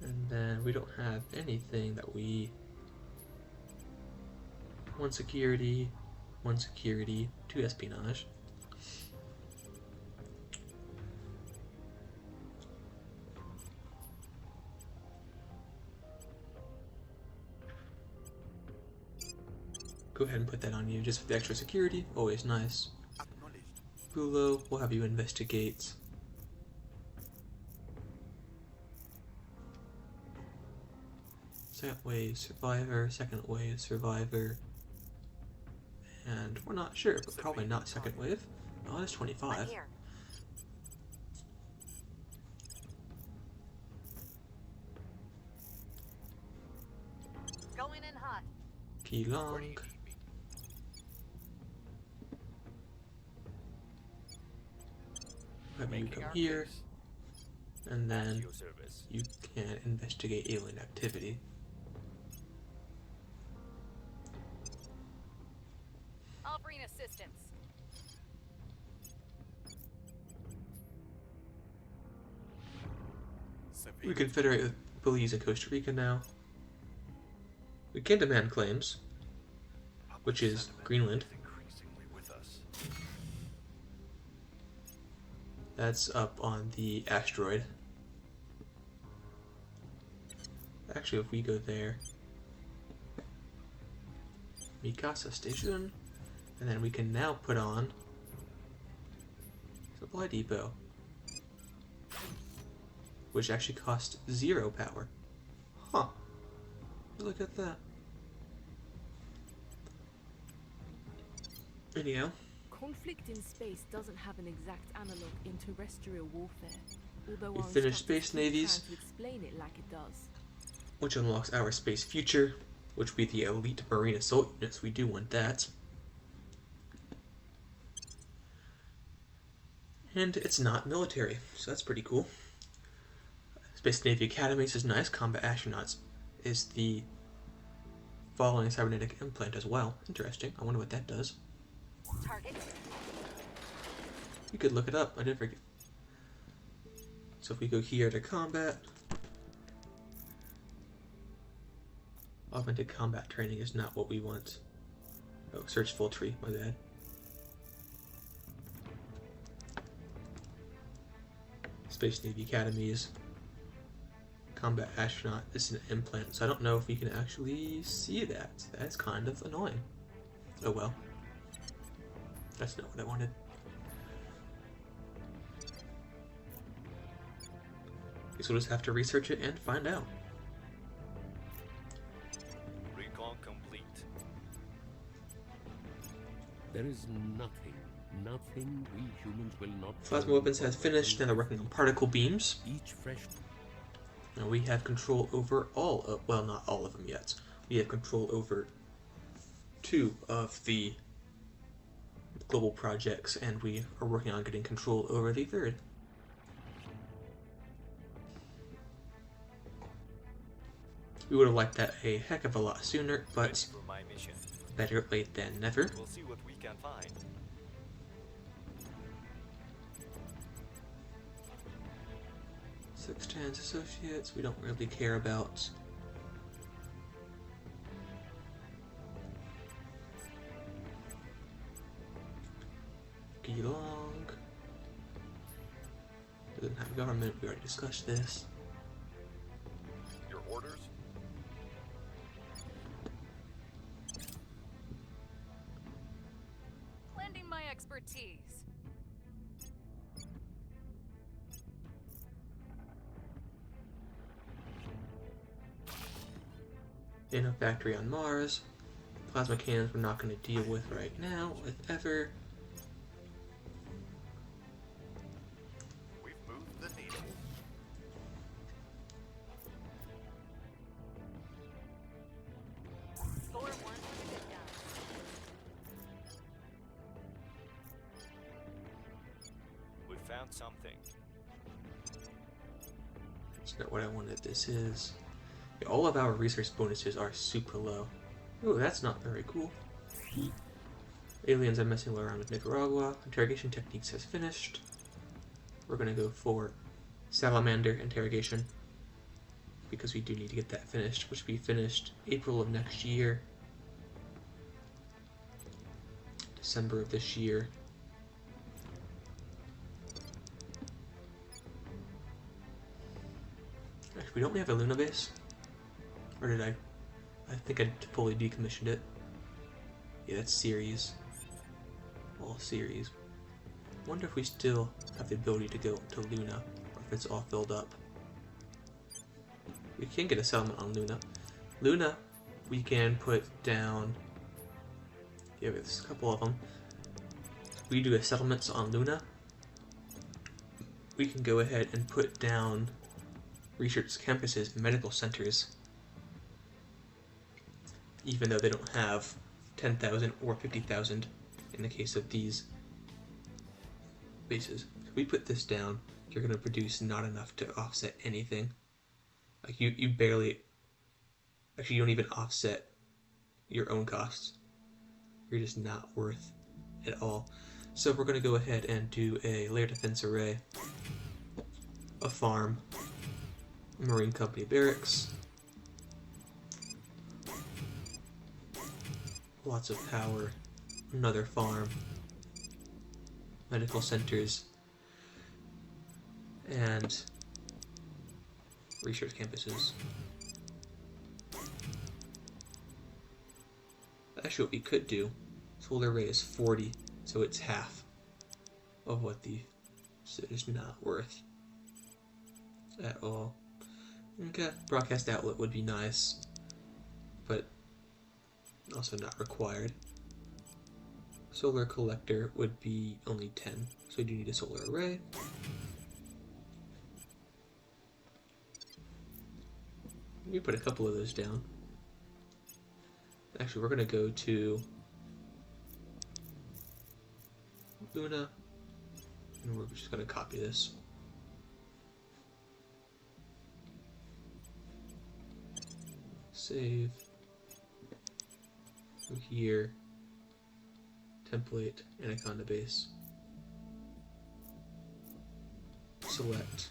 And then we don't have anything that we... One security, two espionage. Go ahead and put that on you, just for the extra security. Always nice. Acknowledged. Bulo, we'll have you investigate. Second wave survivor, second wave survivor. And we're not sure, but probably not second wave. Oh, it's 25. I'm here. Going in hot. Keelong. Have you Making come our here, case. and At then your service. you can investigate alien activity. Offering assistance. We Surveillance. confederate with Belize and Costa Rica now. We can demand claims, which is Greenland. Is increasingly with us. That's up on the asteroid. Actually, if we go there, Mikasa Station, and then we can now put on Supply Depot, which actually costs 0 power. Huh. Look at that. Anyhow, Conflict in space doesn't have an exact analog in terrestrial warfare, although We our finished instructors space keep navies. trying to explain it like it does. which unlocks our space future, which will be the elite marine assault units. We do want that. And it's not military, so that's pretty cool. Space Navy Academies is nice. Combat Astronauts is the following cybernetic implant as well. Interesting. I wonder what that does. Target. You could look it up. I did forget. So if we go here to combat, augmented combat training is not what we want. Oh, search full tree, my bad. Space Navy Academies. Combat astronaut is an implant, so I don't know if we can actually see that. That's kind of annoying. Oh well. That's not what I wanted. Guess we'll just have to research it and find out. Recon complete. There is nothing we humans will not. Plasma weapons has finished, and they're working on particle beams. Each fresh. Now we have control over all of, well, not all of them yet. We have control over 2 of the global projects, and we are working on getting control over the 3rd. We would have liked that a heck of a lot sooner, Ready but for my mission. better late than never. We'll see what we can find. Sextans Associates, we don't really care about. Geelong. Doesn't have government, we already discussed this. Your orders? Lending my expertise. In a factory on Mars. Plasma cannons we're not going to deal with right now, if ever. We've moved the needle. Score 1 for the good guys. We found something. That's not what I wanted. This is. Yeah, all of our research bonuses are super low. Oh, that's not very cool. Aliens are messing around with Nicaragua. Interrogation techniques has finished. We're gonna go for salamander interrogation because we do need to get that finished, which will be finished April of next year. December of this year. Actually, we don't have a Luna base. Or did I? I think I fully decommissioned it. Yeah, that's series. All series. Wonder if we still have the ability to go to Luna, or if it's all filled up. We can get a settlement on Luna. Luna, we can put down. Yeah, there's a couple of them. We do a settlements on Luna. We can go ahead and put down research campuses, medical centers. Even though they don't have 10,000 or 50,000 in the case of these bases. If we put this down, you're going to produce not enough to offset anything. Like you barely, actually you don't even offset your own costs. You're just not worth it all. So we're going to go ahead and do a layer defense array, a farm, a marine company barracks, lots of power, another farm, medical centers, and research campuses. Actually, what we could do, solar array is 40, so it's half of what the, so it's not worth at all. Okay, broadcast outlet would be nice, but also not required. Solar collector would be only 10, so we do need a solar array. We put a couple of those down. Actually, we're going to go to Luna, and we're just going to copy this. Save. Go here. Template, Anaconda base. Select.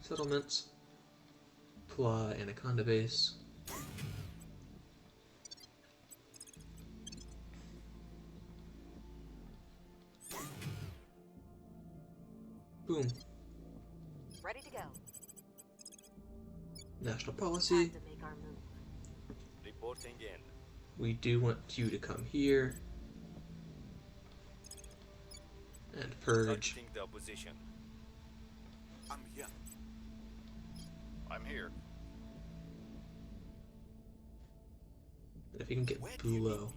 Settlements. Apply Anaconda base. national policy. Time to make our move. Reporting in. We do want you to come here and purge. Targeting the opposition. I'm here. I'm here. And if we can get Where do you need Bulo.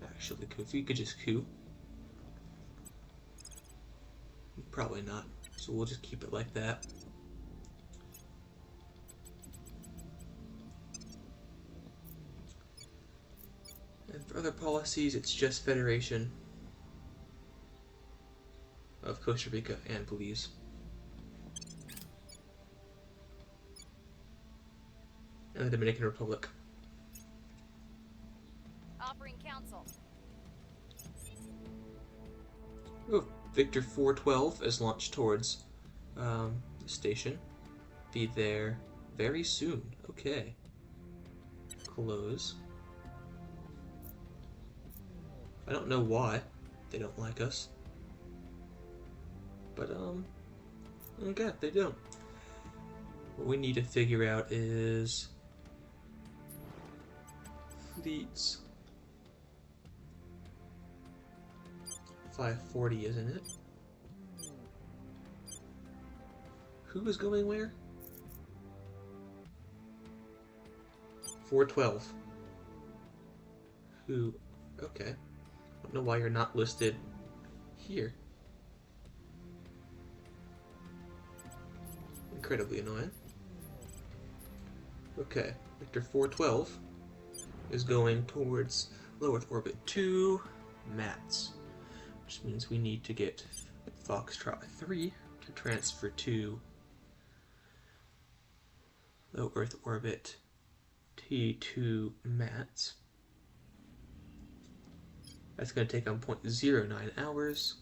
Actually, if we could just coup. Probably not. So we'll just keep it like that. And for other policies, it's just Federation of Costa Rica and Belize. And the Dominican Republic. Offering counsel. Oh, Victor 412 is launched towards the station. Be there very soon. Okay. Close. I don't know why they don't like us. But, okay, they don't. What we need to figure out is fleets. 540, isn't it? Who is going where? 412. Who? Okay. I don't know why you're not listed here. Incredibly annoying. Okay, Victor 412 is going towards low Earth orbit 2, Mats, which means we need to get Foxtrot 3 to transfer to low Earth orbit T2 Mats. That's going to take on 0.09 hours.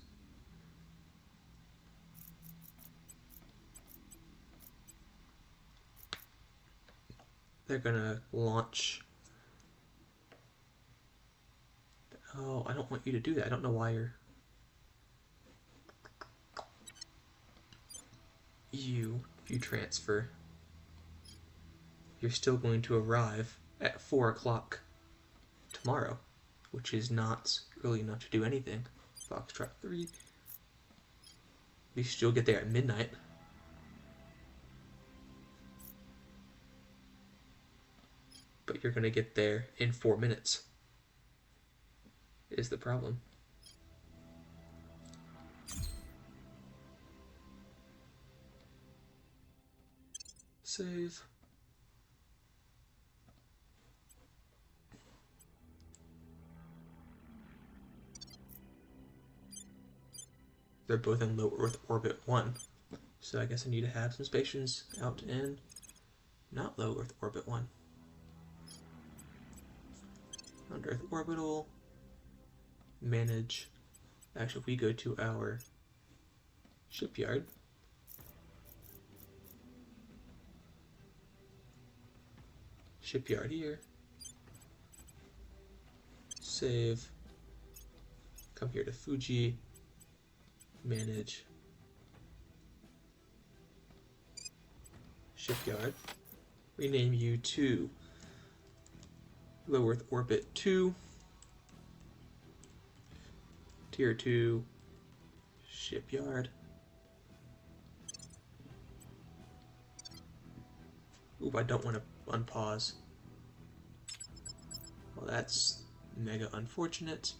They're going to launch. Oh, I don't want you to do that. I don't know why you're. If you transfer, you're still going to arrive at 4 o'clock tomorrow, which is not really enough to do anything. Foxtrot 3. At least you'll get there at midnight. But you're going to get there in 4 minutes. Is the problem. Save. They're both in low Earth orbit 1. So I guess I need to have some stations out in not low Earth orbit 1. Under Earth orbital. Manage. Actually, if we go to our shipyard. Shipyard here. Save. Come here to Fuji. Manage. Shipyard. Rename you to low Earth orbit 2. Tier 2 shipyard. Oop, I don't want to unpause. Well, that's mega unfortunate.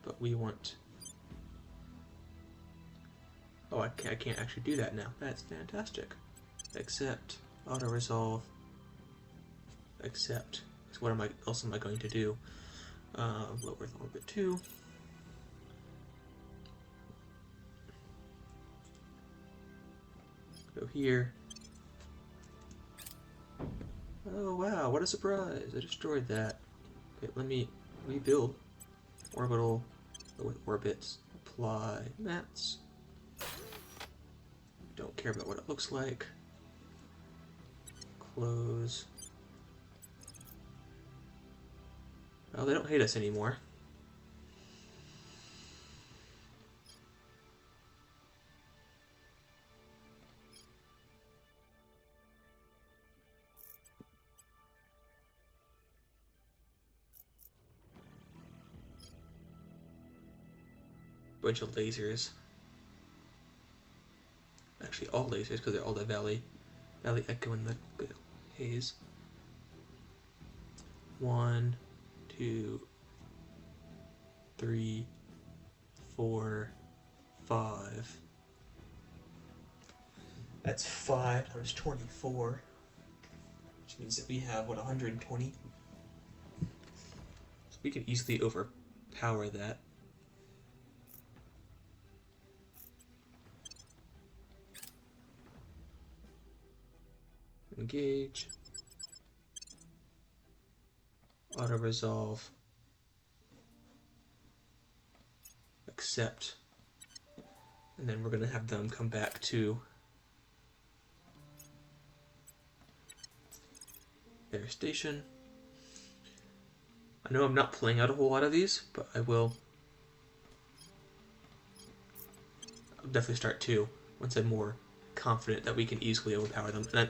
But we want. Oh, I can't actually do that now. That's fantastic. Accept, auto resolve. Accept. So what else am I going to do? Low Earth orbit 2. Go here. Oh wow, what a surprise! I destroyed that. Okay, let me rebuild. Orbital with orbits. Apply mats. Don't care about what it looks like. Close. Oh, they don't hate us anymore. bunch of lasers. Actually, all lasers, because they're all the Valley Echo and the Haze. 1, 2, 3, 4, 5. That's 5 times 24, which means that we have, what, 120? So we can easily overpower that. Engage. Auto-resolve. Accept. And then we're going to have them come back to their station. I know I'm not playing out a whole lot of these, but I'll definitely start 2 once I'm more confident that we can easily overpower them. And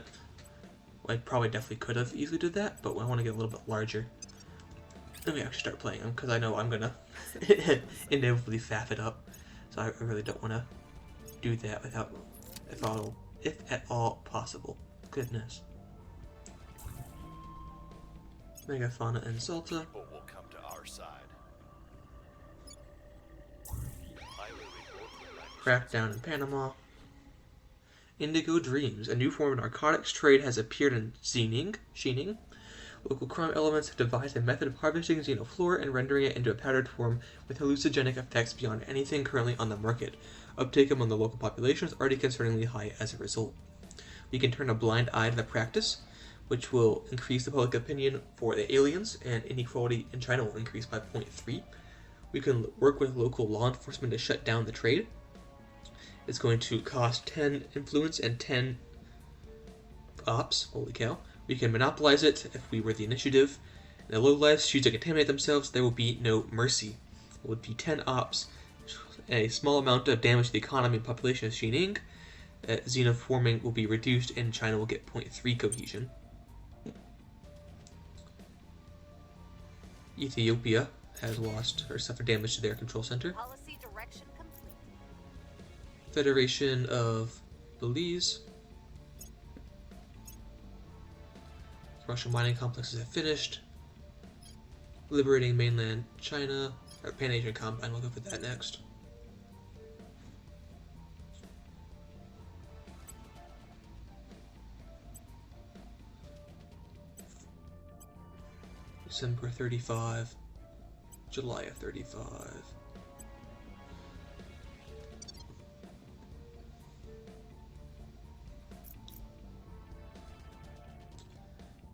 I probably definitely could have easily did that, but I want to get a little bit larger. Let me actually start playing them, because I know I'm gonna inevitably faff it up. So I really don't want to do that without, if at all possible. Goodness. Megafauna and Zalta. People will come to our side. I will report your Crackdown in Panama. Indigo Dreams. A new form of narcotics trade has appeared in Xining. Local crime elements have devised a method of harvesting xenoflora and rendering it into a powdered form with hallucinogenic effects beyond anything currently on the market. Uptake among the local population is already concerningly high as a result. We can turn a blind eye to the practice, which will increase the public opinion for the aliens, and inequality in China will increase by 0.3. We can work with local law enforcement to shut down the trade. It's going to cost 10 influence and 10 ops. Holy cow. We can monopolize it if we were the initiative. And the low-lives choose to contaminate themselves, there will be no mercy. It would be 10 ops, a small amount of damage to the economy and population of Xining. Xenoforming will be reduced, and China will get 0.3 cohesion. Ethiopia has lost or suffered damage to their control center. Policy direction complete. Federation of Belize. Russian mining complexes have finished. Liberating mainland China, or Pan-Asian Combine, we'll go for that next. December 35, July of 35.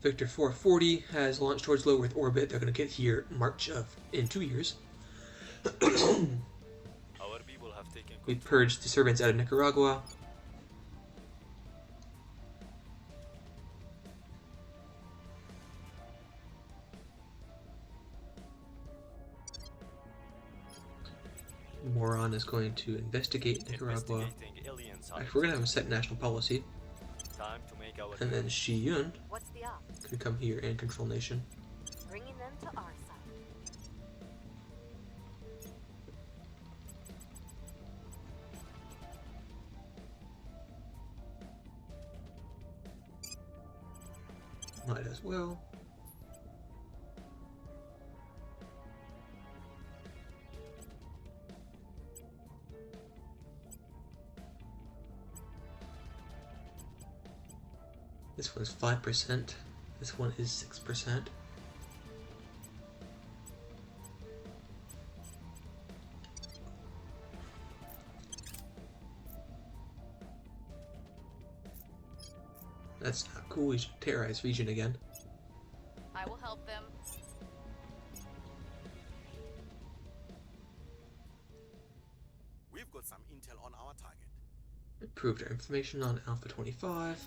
Victor 440 has launched towards low Earth orbit. They're going to get here in 2 years. Our people have taken We purged the servants out of Nicaragua. Moron is going to investigate Nicaragua. investigating alien sites. Actually, we're going to have a set national policy. Time to make our And then Shi Yun What's the op? can come here and control nation. Bringing them to our side. Might as well. This one's 5%. This one is 6%. That's not cool. We should terrorize region again. I will help them. We've got some intel on our target. Improved our information on Alpha 25.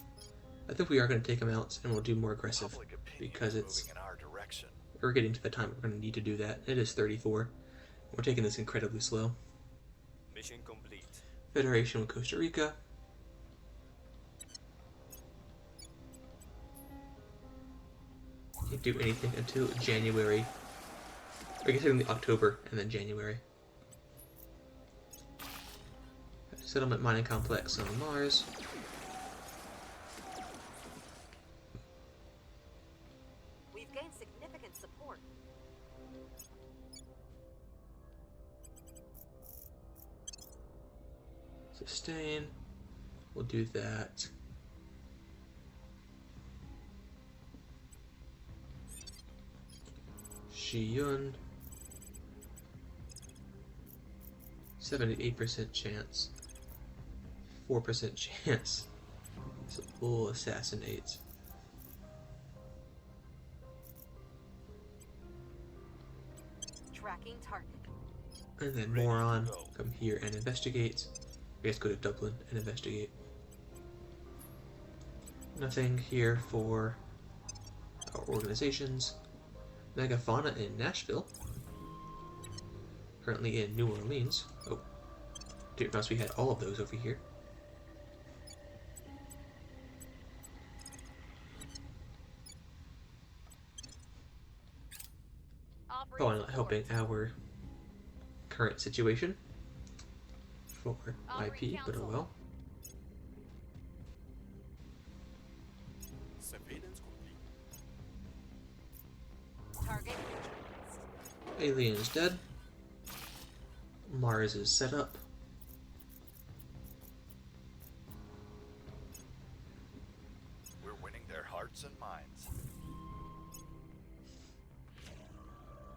I think we are going to take them out, and we'll do more aggressive Public opinion because is it's moving in our direction. we're getting to the time we're going to need to do that. It is 34. We're taking this incredibly slow. mission complete. Federation with Costa Rica. Can't do anything until January. I guess in October and then January. Settlement mining complex on Mars. We've gained significant support. Sustain. We'll do that. Shiyun. 78% chance. 4% chance. So we'll assassinate. Tracking target. And then Ready to Moron, go. come here and investigate. We guys go to Dublin and investigate. Nothing here for our organizations. Megafauna in Nashville. Currently in New Orleans. Oh, didn't realize we had all of those over here. Offering Oh, and not support. helping our current situation for IP, but oh well. Surveillance complete. Target. Alien's dead. Mars is set up. We're winning their hearts and minds.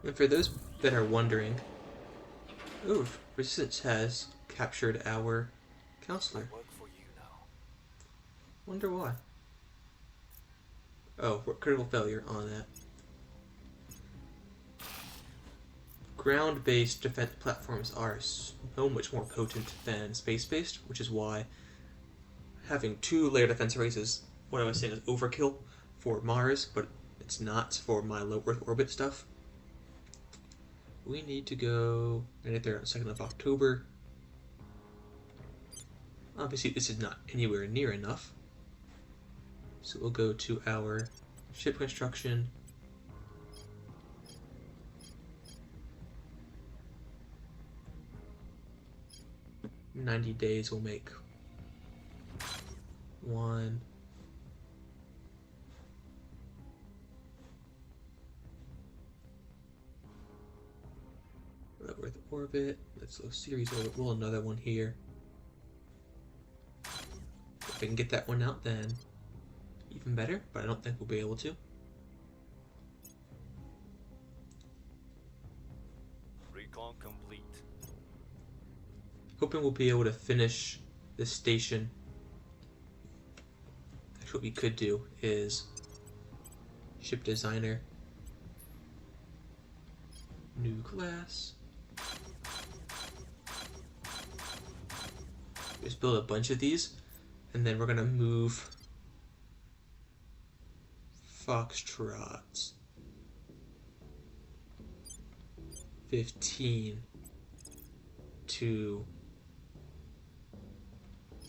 And for those that are wondering, ooh, Resistance has captured our counselor. Work for you now. Wonder why. Oh, critical failure on that. Ground-based defense platforms are so much more potent than space-based, which is why having 2 layer defense arrays is what I was saying is overkill for Mars, but it's not for my low Earth orbit stuff. We need to go and get there on the 2nd of October. Obviously, this is not anywhere near enough. So we'll go to our ship construction. In 90 days, we'll make 1. Low Earth orbit. Let's go series orbit. We'll another one here. If I can get that one out, then even better, but I don't think we'll be able to. Recon complete. Hoping we'll be able to finish this station. Actually, what we could do is ship designer, new class. Just build a bunch of these, and then we're gonna move Foxtrots 15 to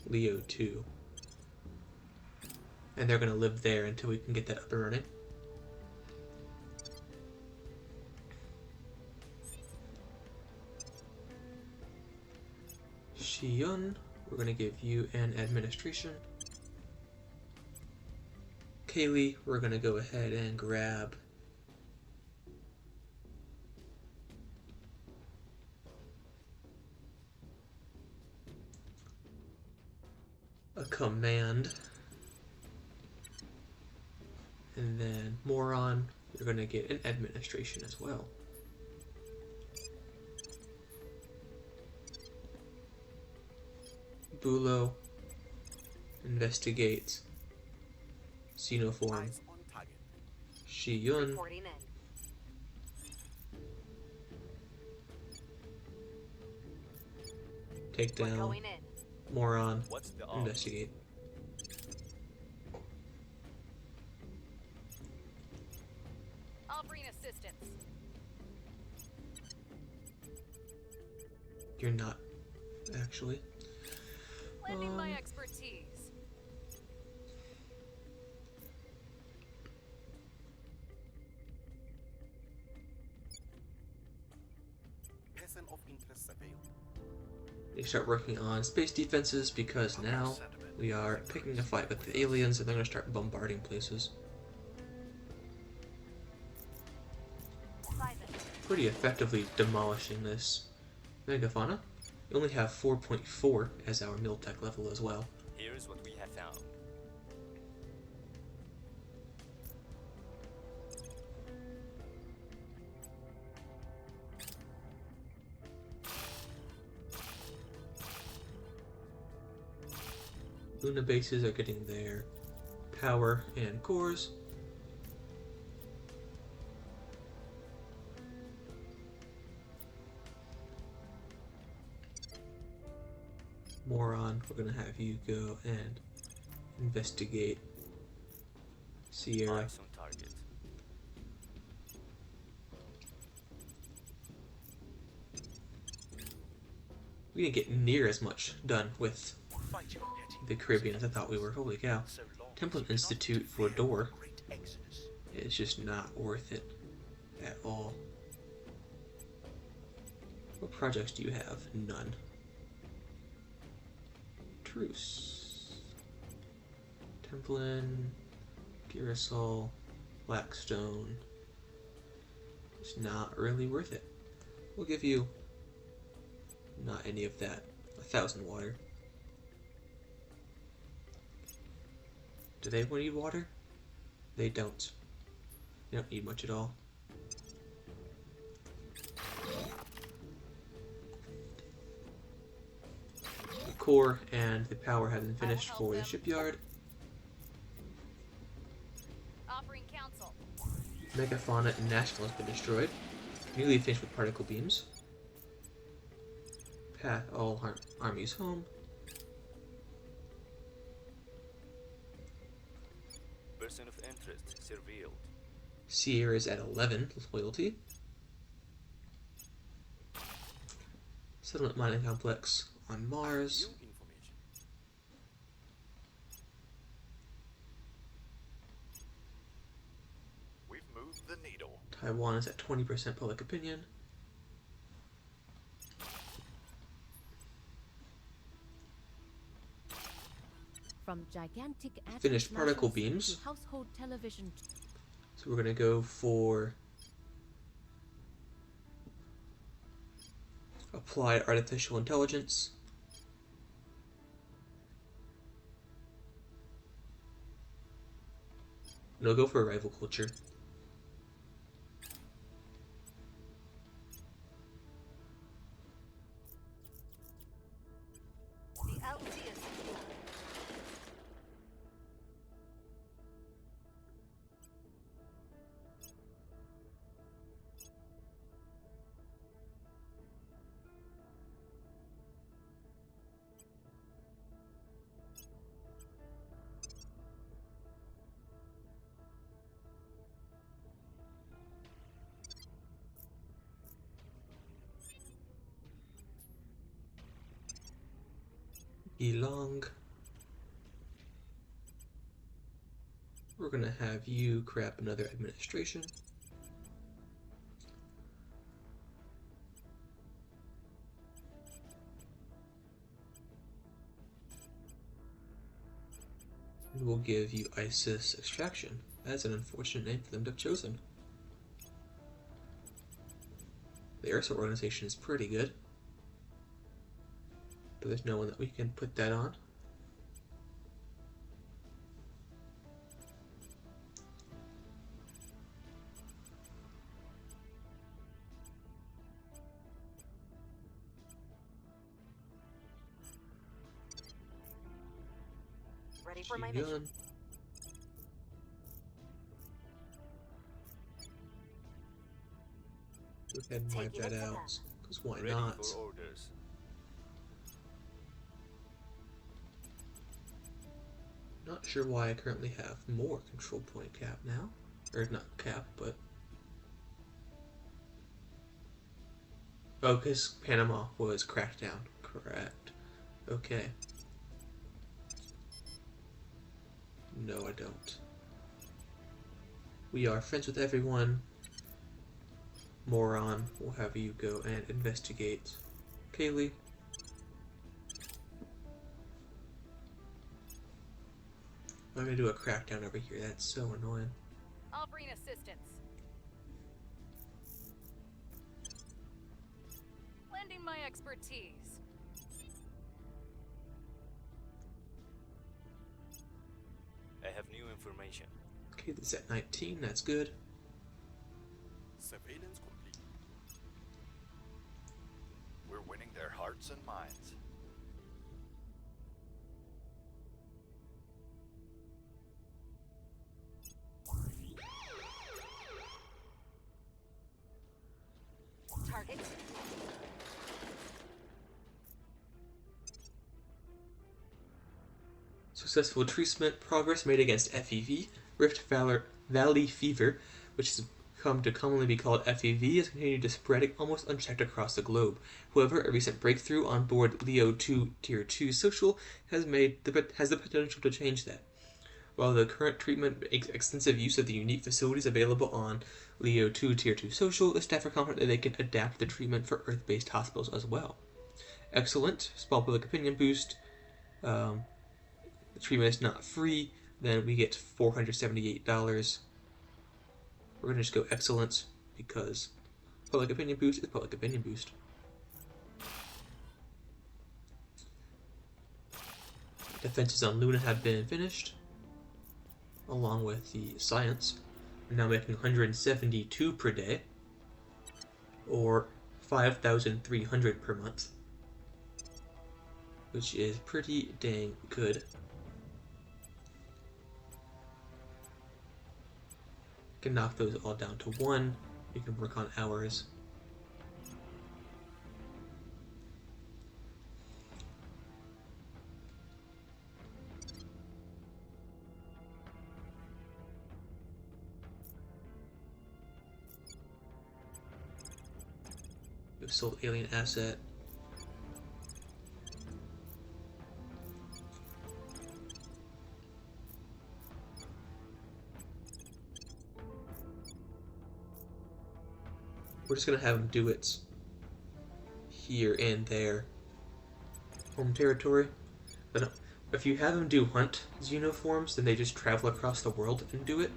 Leo 2. And they're gonna live there until we can get that up and running. Shiyun, we're gonna give you an administration. Kaylee, we're gonna go ahead and grab a command. And then Moron, you're gonna get an administration as well. Bulo, investigate Xenoform. Eyes on target. Shiyun, Reporting in. take We're down going in. Moron, What's the odds? investigate. Offering assistance. You're not, actually. Lending my Um, expertise. Person of interest surveilled. They start working on space defenses because now we are picking a fight with the aliens and they're going to start bombarding places. Pretty effectively demolishing this megafauna. We only have 4.4 as our Miltech level as well. Here's what we have found. Luna bases are getting their power and cores. Moron, we're gonna have you go and investigate Sierra. Eyes on target. We didn't get near as much done with the Caribbean as I thought we were. Holy cow. Template Institute for Door is just not worth it at all. What projects do you have? None. Truce. Templin, Girasol, Blackstone. It's not really worth it. We'll give you not any of that. 1,000 water. Do they need water? They don't. They don't need much at all. The core and the power have been finished for the shipyard. Offering counsel. Megafauna National has been destroyed. Newly finished with particle beams. Path all armies home. Person of interest surveilled. Sierra is at 11 loyalty. Settlement mining complex on Mars. New information. We've moved the needle. Taiwan is at 20% public opinion. From gigantic Finished particle beams. to household television. So we're gonna go for applied artificial intelligence. No, go for rival culture. The LT is secure. Elong. We're gonna have you grab another administration. And we'll give you ISIS extraction. That's an unfortunate name for them to have chosen. The airsoft organization is pretty good. But there's no one that we can put that on. Ready for my Keep mission. going. Go ahead and wipe Taking that it to out. them. Because why Ready not? for orders. Not sure why I currently have more control point cap now. Or not cap, but... Oh, because Panama was cracked down. Correct. Okay. No, I don't. We are friends with everyone. Moron, we'll have you go and investigate Kaylee. I'm gonna do a crackdown over here. That's so annoying. Offering assistance. Lending my expertise. I have new information. Okay, this is at 19. That's good. Surveillance complete. We're winning their hearts and minds. Target. Successful treatment progress made against FEV, Valley Fever, which has come to commonly be called FEV, has continued to spread almost unchecked across the globe. However, a recent breakthrough on board Leo 2 Tier 2 Social has the potential to change that. While the current treatment makes extensive use of the unique facilities available on Leo 2 Tier 2 Social, the staff are confident that they can adapt the treatment for Earth-based hospitals as well. Excellent. Small public opinion boost. The treatment is not free, then we get $478. We're going to just go excellent because public opinion boost is public opinion boost. Defenses on Luna have been finished, along with the science. We're now making 172 per day, or 5,300 per month, which is pretty dang good. Can knock those all down to 1. You can work on hours. We've sold alien asset. We're just gonna have them do it here and there. Home territory. But if you have them do hunt xenoforms, then they just travel across the world and do it,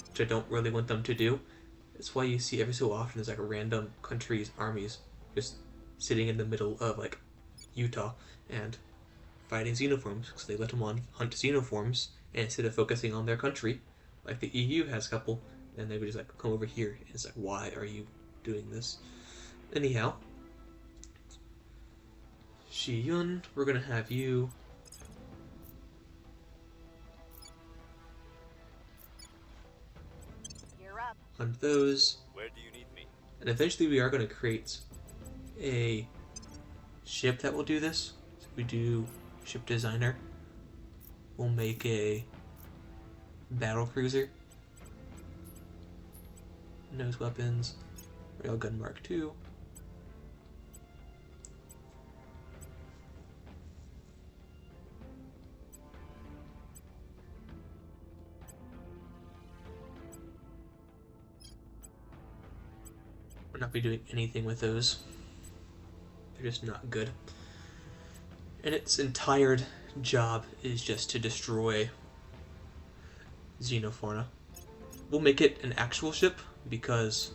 which I don't really want them to do. That's why you see every so often there's like a random country's armies just sitting in the middle of like Utah and fighting xenoforms because they let them on hunt xenoforms, and instead of focusing on their country, like the EU has a couple, then they would just like come over here and it's like, why are you doing this? Anyhow, Shi Yun, we're gonna have you Gear up. hunt those, Where do you need me? and eventually we are gonna create a ship that will do this. So we do ship designer. We'll make a battle cruiser, nose weapons, railgun Mark II. We're not be doing anything with those. They're just not good. And its entire job is just to destroy xenofauna. We'll make it an actual ship because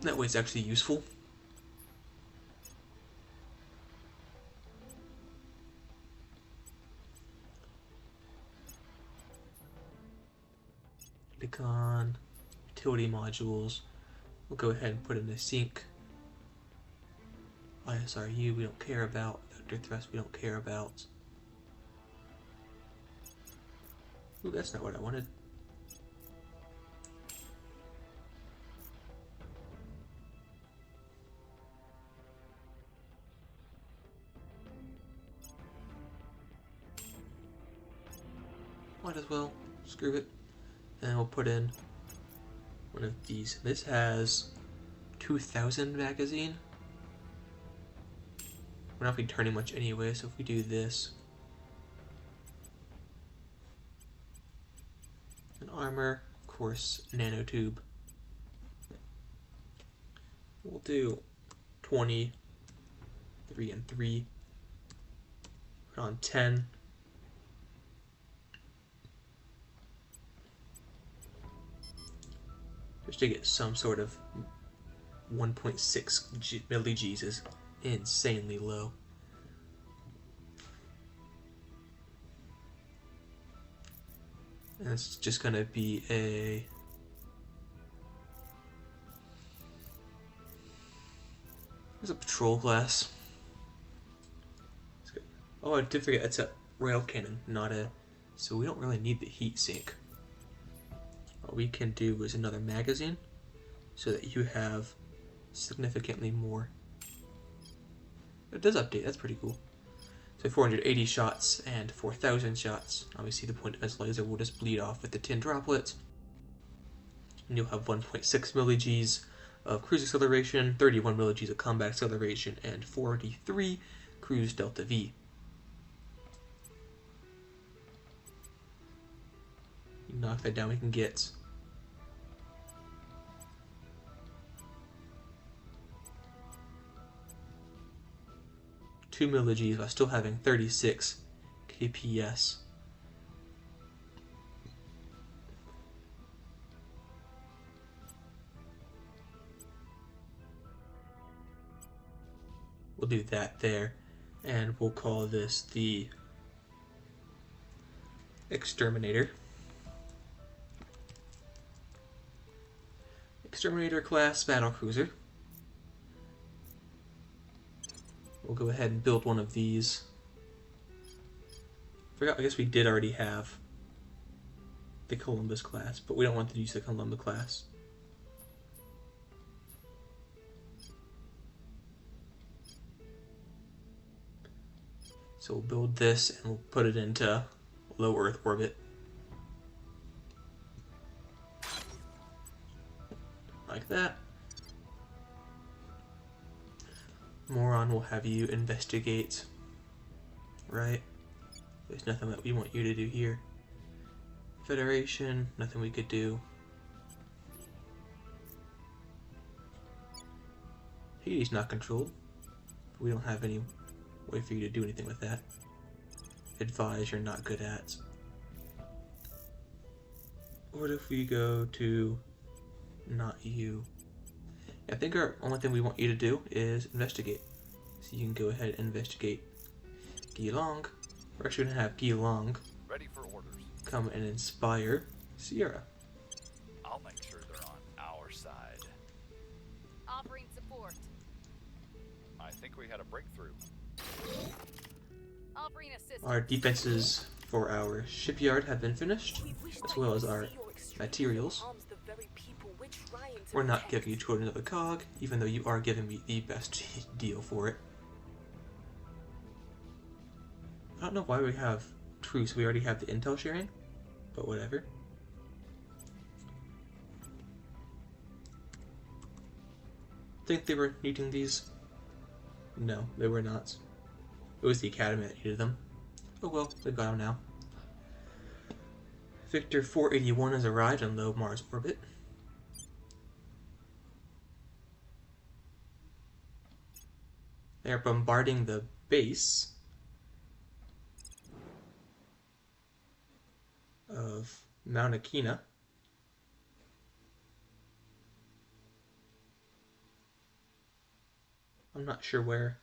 that way it's actually useful. Decon, utility modules. We'll go ahead and put in a sync. ISRU we don't care about. Vector thrust we don't care about. Ooh, that's not what I wanted. Might as well screw it. And we'll put in one of these. This has 2,000 magazine. We're not going to be turning much anyway, so if we do this. An armor, of course, nanotube. We'll do 20, 3 and 3. Put on 10. just to get some sort of 1.6 milli-Gs is insanely low. And it's just gonna be a there's a patrol class. Oh, I did forget it's a rail cannon, not a. So we don't really need the heat sink. What we can do is another magazine, so that you have significantly more. It does update. That's pretty cool. So 480 shots and 4,000 shots. Obviously, the point defense laser will just bleed off with the tin droplets. And you'll have 1.6 milli-Gs of cruise acceleration, 31 milli-Gs of combat acceleration, and 43 cruise delta V. You knock that down, we can get 2 milli-Gs while still having 36 kps. We'll do that there, and we'll call this the Exterminator. Exterminator class battlecruiser. We'll go ahead and build one of these. I guess we did already have the Columbus class, but we don't want to use the Columbus class. So we'll build this and we'll put it into low Earth orbit. Like that. Moron will have you investigate. Right? There's nothing that we want you to do here. Federation, nothing we could do. Hades not controlled. But we don't have any way for you to do anything with that. Advise you're not good at. What if we go to not you? I think our only thing we want you to do is investigate. So you can go ahead and investigate Geelong. We're actually going to have Geelong Ready for orders. come and inspire Sierra. I'll make sure they're on our side. Offering support. I think we had a breakthrough. Offering assistance. Our defenses for our shipyard have been finished, as well as our materials. We're not giving you Children of the Cog, even though you are giving me the best deal for it. I don't know why we have truce. We already have the intel sharing, but whatever. Think they were needing these? No, they were not. It was the Academy that needed them. Oh well, they've got them now. Victor 481 has arrived on low Mars orbit. They are bombarding the base of Mauna Kea. I'm not sure where.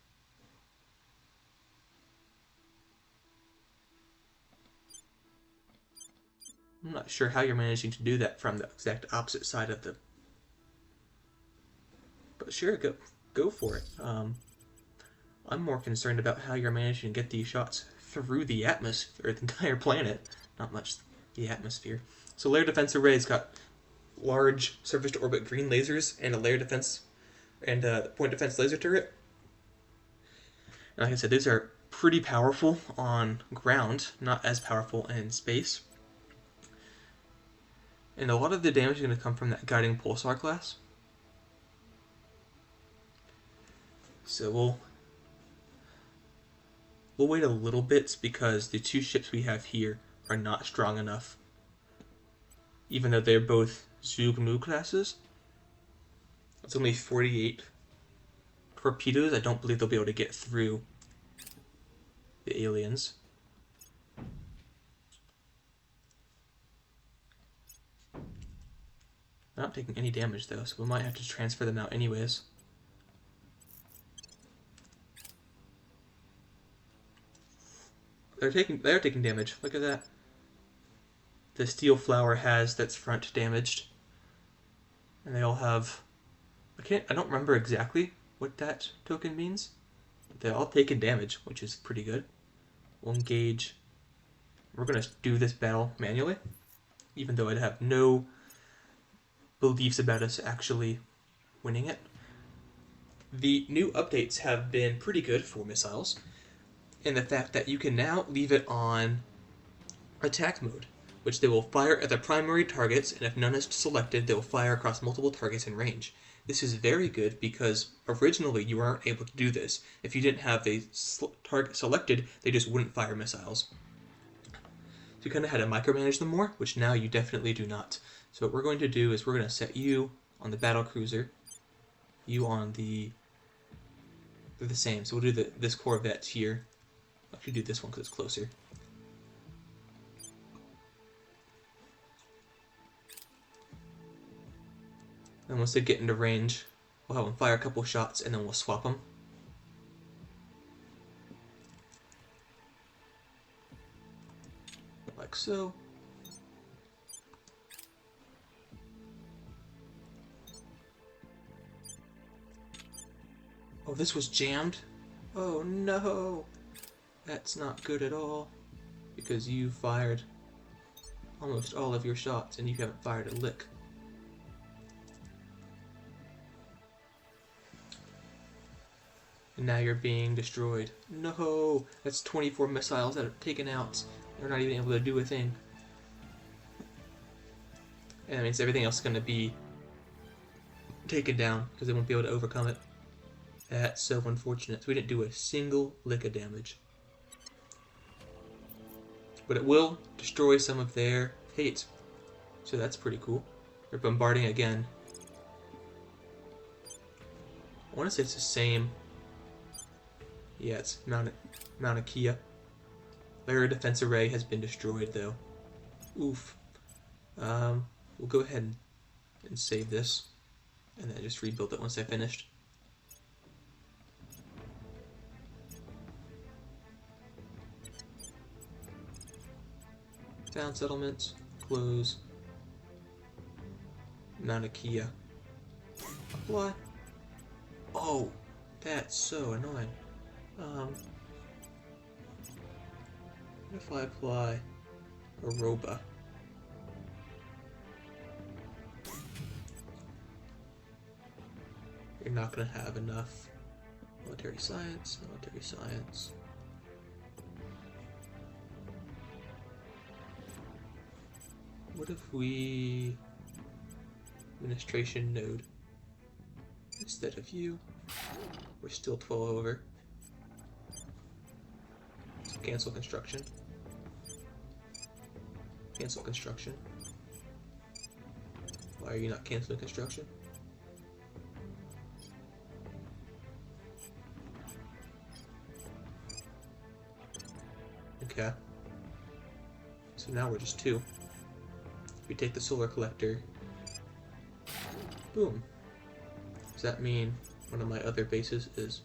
I'm not sure how you're managing to do that from the exact opposite side of the. But sure, go for it. I'm more concerned about how you're managing to get these shots through the atmosphere, the entire planet. Not much the atmosphere. So layer defense array's got large surface to orbit green lasers and a layer defense and a point defense laser turret. And like I said, these are pretty powerful on ground, not as powerful in space. And a lot of the damage is going to come from that guiding pulsar class. So we'll wait a little bit because the two ships we have here are not strong enough. Even though they're both Zugmu classes. It's only 48 torpedoes. I don't believe they'll be able to get through the aliens. They're not taking any damage though, so we might have to transfer them out anyways. They are taking damage. Look at that. The steel flower has that's front damaged. And they all have, I don't remember exactly what that token means. But they're all taking damage, which is pretty good. We'll engage. We're going to do this battle manually, even though I'd have no beliefs about us actually winning it. The new updates have been pretty good for missiles, in the fact that you can now leave it on attack mode, which they will fire at the primary targets, and if none is selected, they will fire across multiple targets in range. This is very good because originally you weren't able to do this. If you didn't have a target selected, they just wouldn't fire missiles. So you kind of had to micromanage them more, which now you definitely do not. So what we're going to do is we're going to set you on the battle cruiser, you on the... They're the same, so we'll do this Corvette here. I'll actually do this one because it's closer. And once they get into range, we'll have them fire a couple shots and then we'll swap them. Like so. Oh, this was jammed? Oh no! That's not good at all. Because you fired almost all of your shots and you haven't fired a lick. And now you're being destroyed. No! That's 24 missiles that are taken out. They're not even able to do a thing. And that means everything else is going to be taken down because they won't be able to overcome it. That's so unfortunate. So we didn't do a single lick of damage. But it will destroy some of their hate. So that's pretty cool. They're bombarding again. I want to say it's the same. Yeah, it's Mauna Kea. Their defense array has been destroyed though. Oof. We'll go ahead and save this. And then just rebuild it once I finished. Town settlements, close. Mauna Kea. What? Oh, that's so annoying. What if I apply Aroba? You're not gonna have enough military science, military science. What if we administration node instead of you? We're still 12 over. So cancel construction. Cancel construction. Why are you not canceling construction? Okay. So now we're just 2. We take the solar collector. Boom. Does that mean one of my other bases is...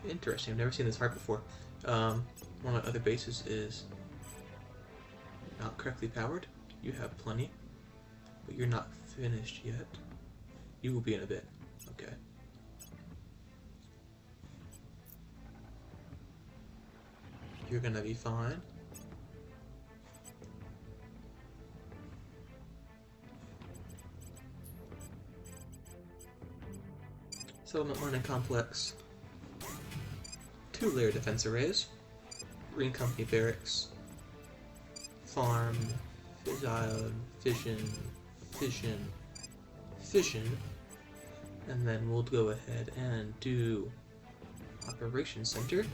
Interesting, I've never seen this hard before. One of my other bases is not correctly powered. You have plenty, but you're not finished yet. You will be in a bit. Okay. You're gonna be fine. Settlement mining complex. 2-layer defense arrays. Green Company barracks. Farm. Fish Island. Fission. And then we'll go ahead and do Operations Center.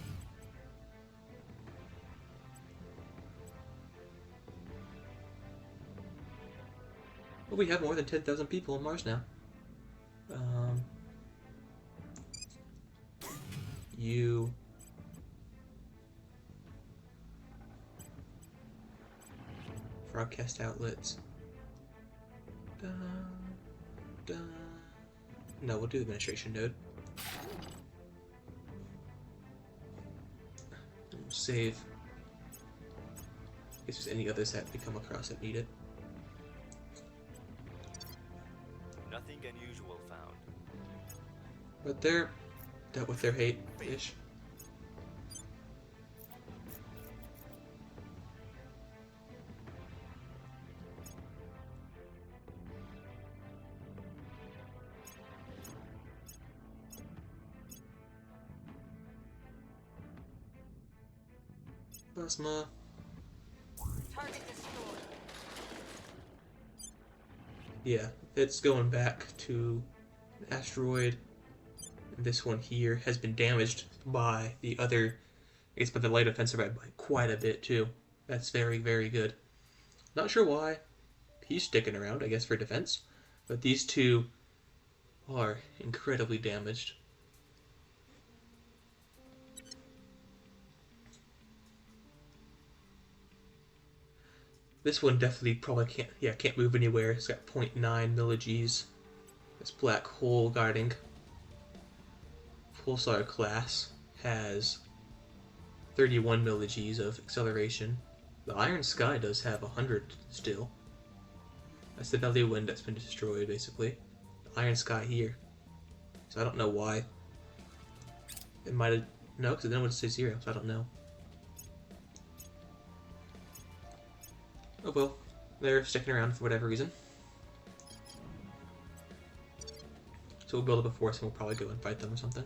Well, we have more than 10,000 people on Mars now. You... Broadcast outlets. No, we'll do the administration node. And we'll save. In case there's any others that we come across that need it. Nothing unusual found. But they're dealt with their hate-ish. Plasma. Target destroyed. Yeah, it's going back to an asteroid. And this one here has been damaged by the other, I guess by the light offensive by quite a bit too. That's very, very good. Not sure why he's sticking around, I guess for defense, but these two are incredibly damaged. This one definitely probably can't move anywhere. It's got 0.9 millig's. This black hole guarding pulsar class has 31 millig's of acceleration. The Iron Sky does have 100 still. That's the belly wind that's been destroyed, basically. The Iron Sky here. So I don't know why. It might have... No, because then it would say 0, so I don't know. Oh well, they're sticking around for whatever reason. So we'll build up a force and we'll probably go and fight them or something.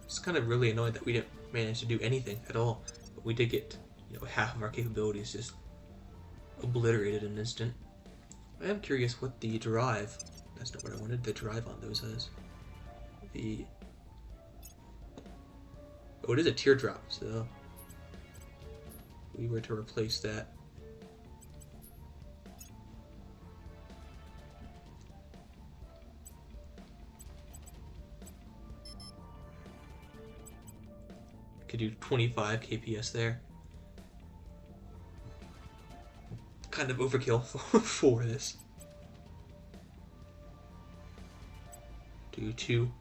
It's kind of really annoyed that we didn't manage to do anything at all. But we did get, half of our capabilities just obliterated in an instant. I am curious what the drive, that's not what I wanted, the drive on those is. Oh, it is a teardrop, so if we were to replace that. Could do 25 kps there. Kind of overkill for this. Do 2.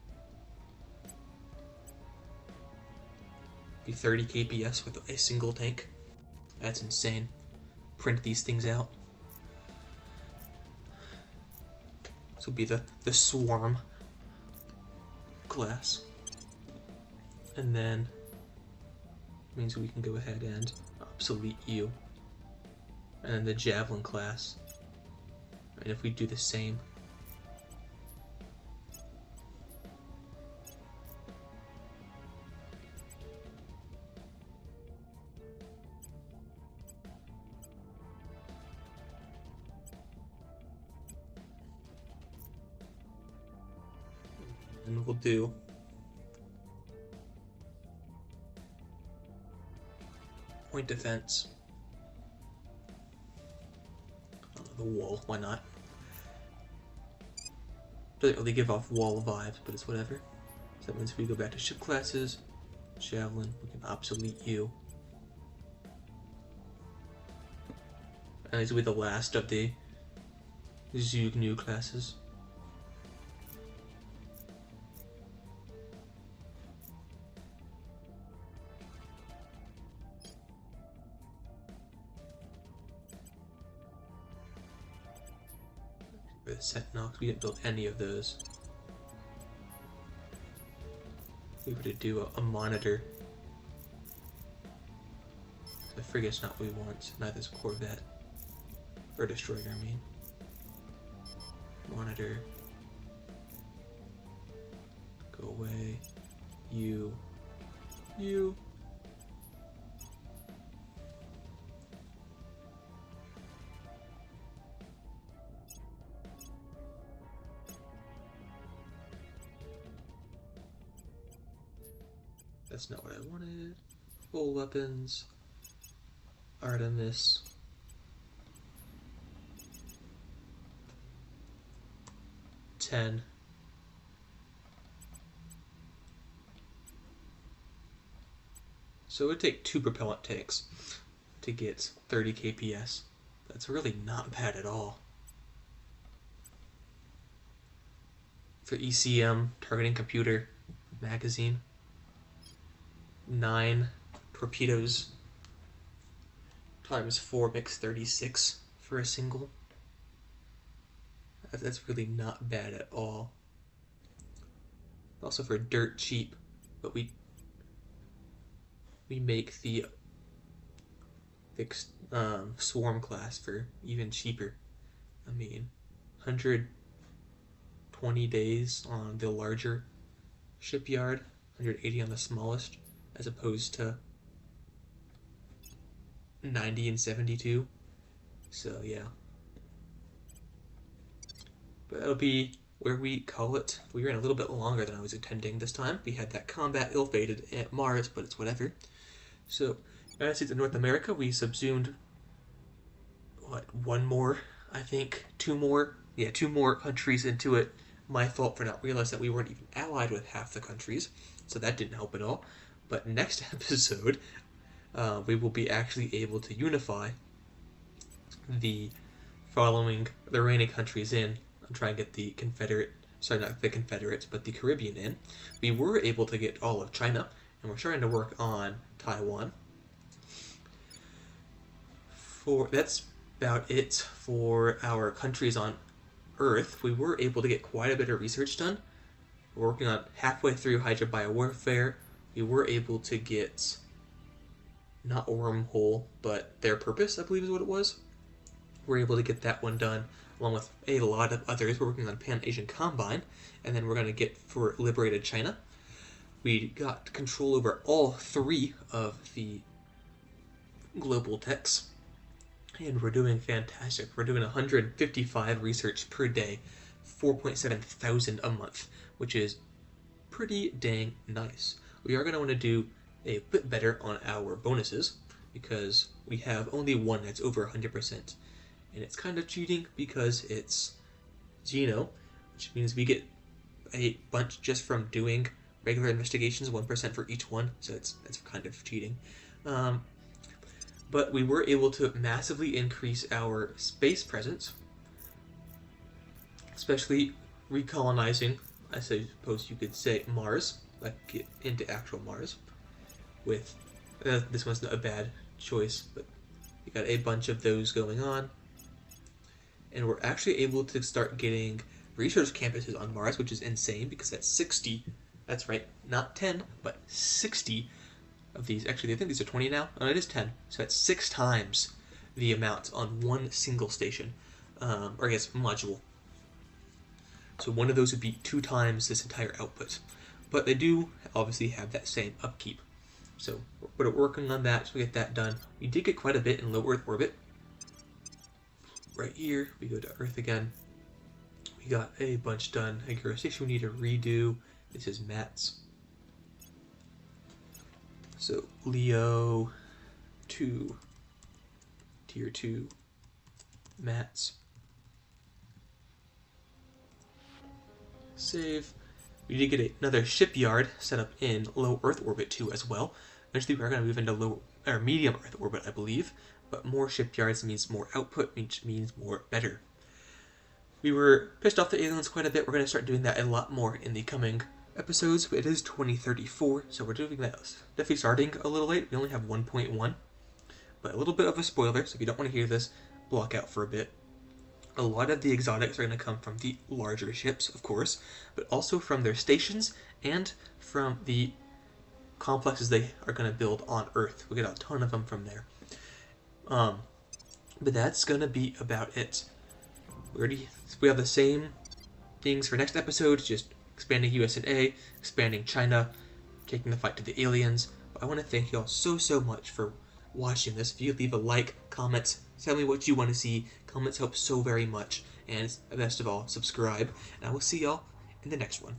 Be 30 kps with a single tank. That's insane. Print these things out. This will be the swarm class. And then means we can go ahead and obsolete you. And then the javelin class. And if we do the same, and we'll do point defense. The wall, why not? Doesn't really give off wall vibes, but it's whatever. So that means we go back to ship classes, javelin, we can obsolete you. And these will be the last of the Zug new classes. For the Sentinel, we didn't build any of those. We were to do a monitor. The frigate's not what we want, neither is Corvette. Or destroyer, I mean. Monitor. Go away. You. That's not what I wanted. Full weapons. Artemis. So it would take 2 propellant tanks to get 30 kps. That's really not bad at all. For ECM, targeting computer, magazine, 9 torpedoes times 4 makes 36 for a single. That's really not bad at all. Also for dirt cheap, but we make the fixed swarm class for even cheaper. I mean, 120 days on the larger shipyard, 180 on the smallest, as opposed to 90 and 72. So yeah. But that'll be where we call it. We ran a little bit longer than I was intending this time. We had that combat ill-fated at Mars, but it's whatever. So, United States and North America, we subsumed, one more, I think? 2 more? Yeah, 2 more countries into it. My fault for not realizing that we weren't even allied with half the countries, so that didn't help at all. But next episode, we will be actually able to unify the remaining countries in. I'm trying to get the not the Confederates, but the Caribbean in. We were able to get all of China, and we're starting to work on Taiwan. That's about it for our countries on Earth. We were able to get quite a bit of research done. We're working on halfway through Hydra Biowarfare. We were able to get, not Wormhole, but Their Purpose, I believe is what it was. We're able to get that one done, along with a lot of others. We're working on Pan-Asian Combine, and then we're going to get for Liberated China. We got control over all 3 of the global techs, and we're doing fantastic. We're doing 155 research per day, 4.7 thousand a month, which is pretty dang nice. We are going to want to do a bit better on our bonuses, because we have only one that's over 100%. And it's kind of cheating because it's Geno, which means we get a bunch just from doing regular investigations, 1% for each one, so that's kind of cheating. But we were able to massively increase our space presence, especially recolonizing, I suppose you could say, Mars, like get into actual Mars, with, this one's not a bad choice, but we got a bunch of those going on. And we're actually able to start getting research campuses on Mars, which is insane, because that's 60, that's right, not 10, but 60 of these. Actually, I think these are 20 now. Oh, it is 10. So that's 6 times the amount on one single station, or I guess module. So one of those would be 2 times this entire output. But they do obviously have that same upkeep. So we're working on that, so we get that done. We did get quite a bit in low Earth orbit. Right here, we go to Earth again. We got a bunch done. A station we need to redo. This is Matt's. So Leo 2, Tier 2, Matt's. Save. We did get another shipyard set up in low Earth orbit too as well. Eventually we're going to move into medium Earth orbit, I believe. But more shipyards means more output, which means more better. We were pissed off the aliens quite a bit. We're going to start doing that a lot more in the coming episodes. It is 2034, so we're doing that definitely starting a little late. We only have 1.1, but a little bit of a spoiler, so if you don't want to hear this, block out for a bit. A lot of the exotics are going to come from the larger ships, of course, but also from their stations and from the complexes they are going to build on Earth. We get a ton of them from there. But that's gonna be about it. We have the same things for next episode, just expanding USNA, expanding China, taking the fight to the aliens. But I want to thank you all so much for watching this. If you leave a like, comments, tell me what you want to see. Comments help so very much. And best of all, subscribe. And I will see y'all in the next one.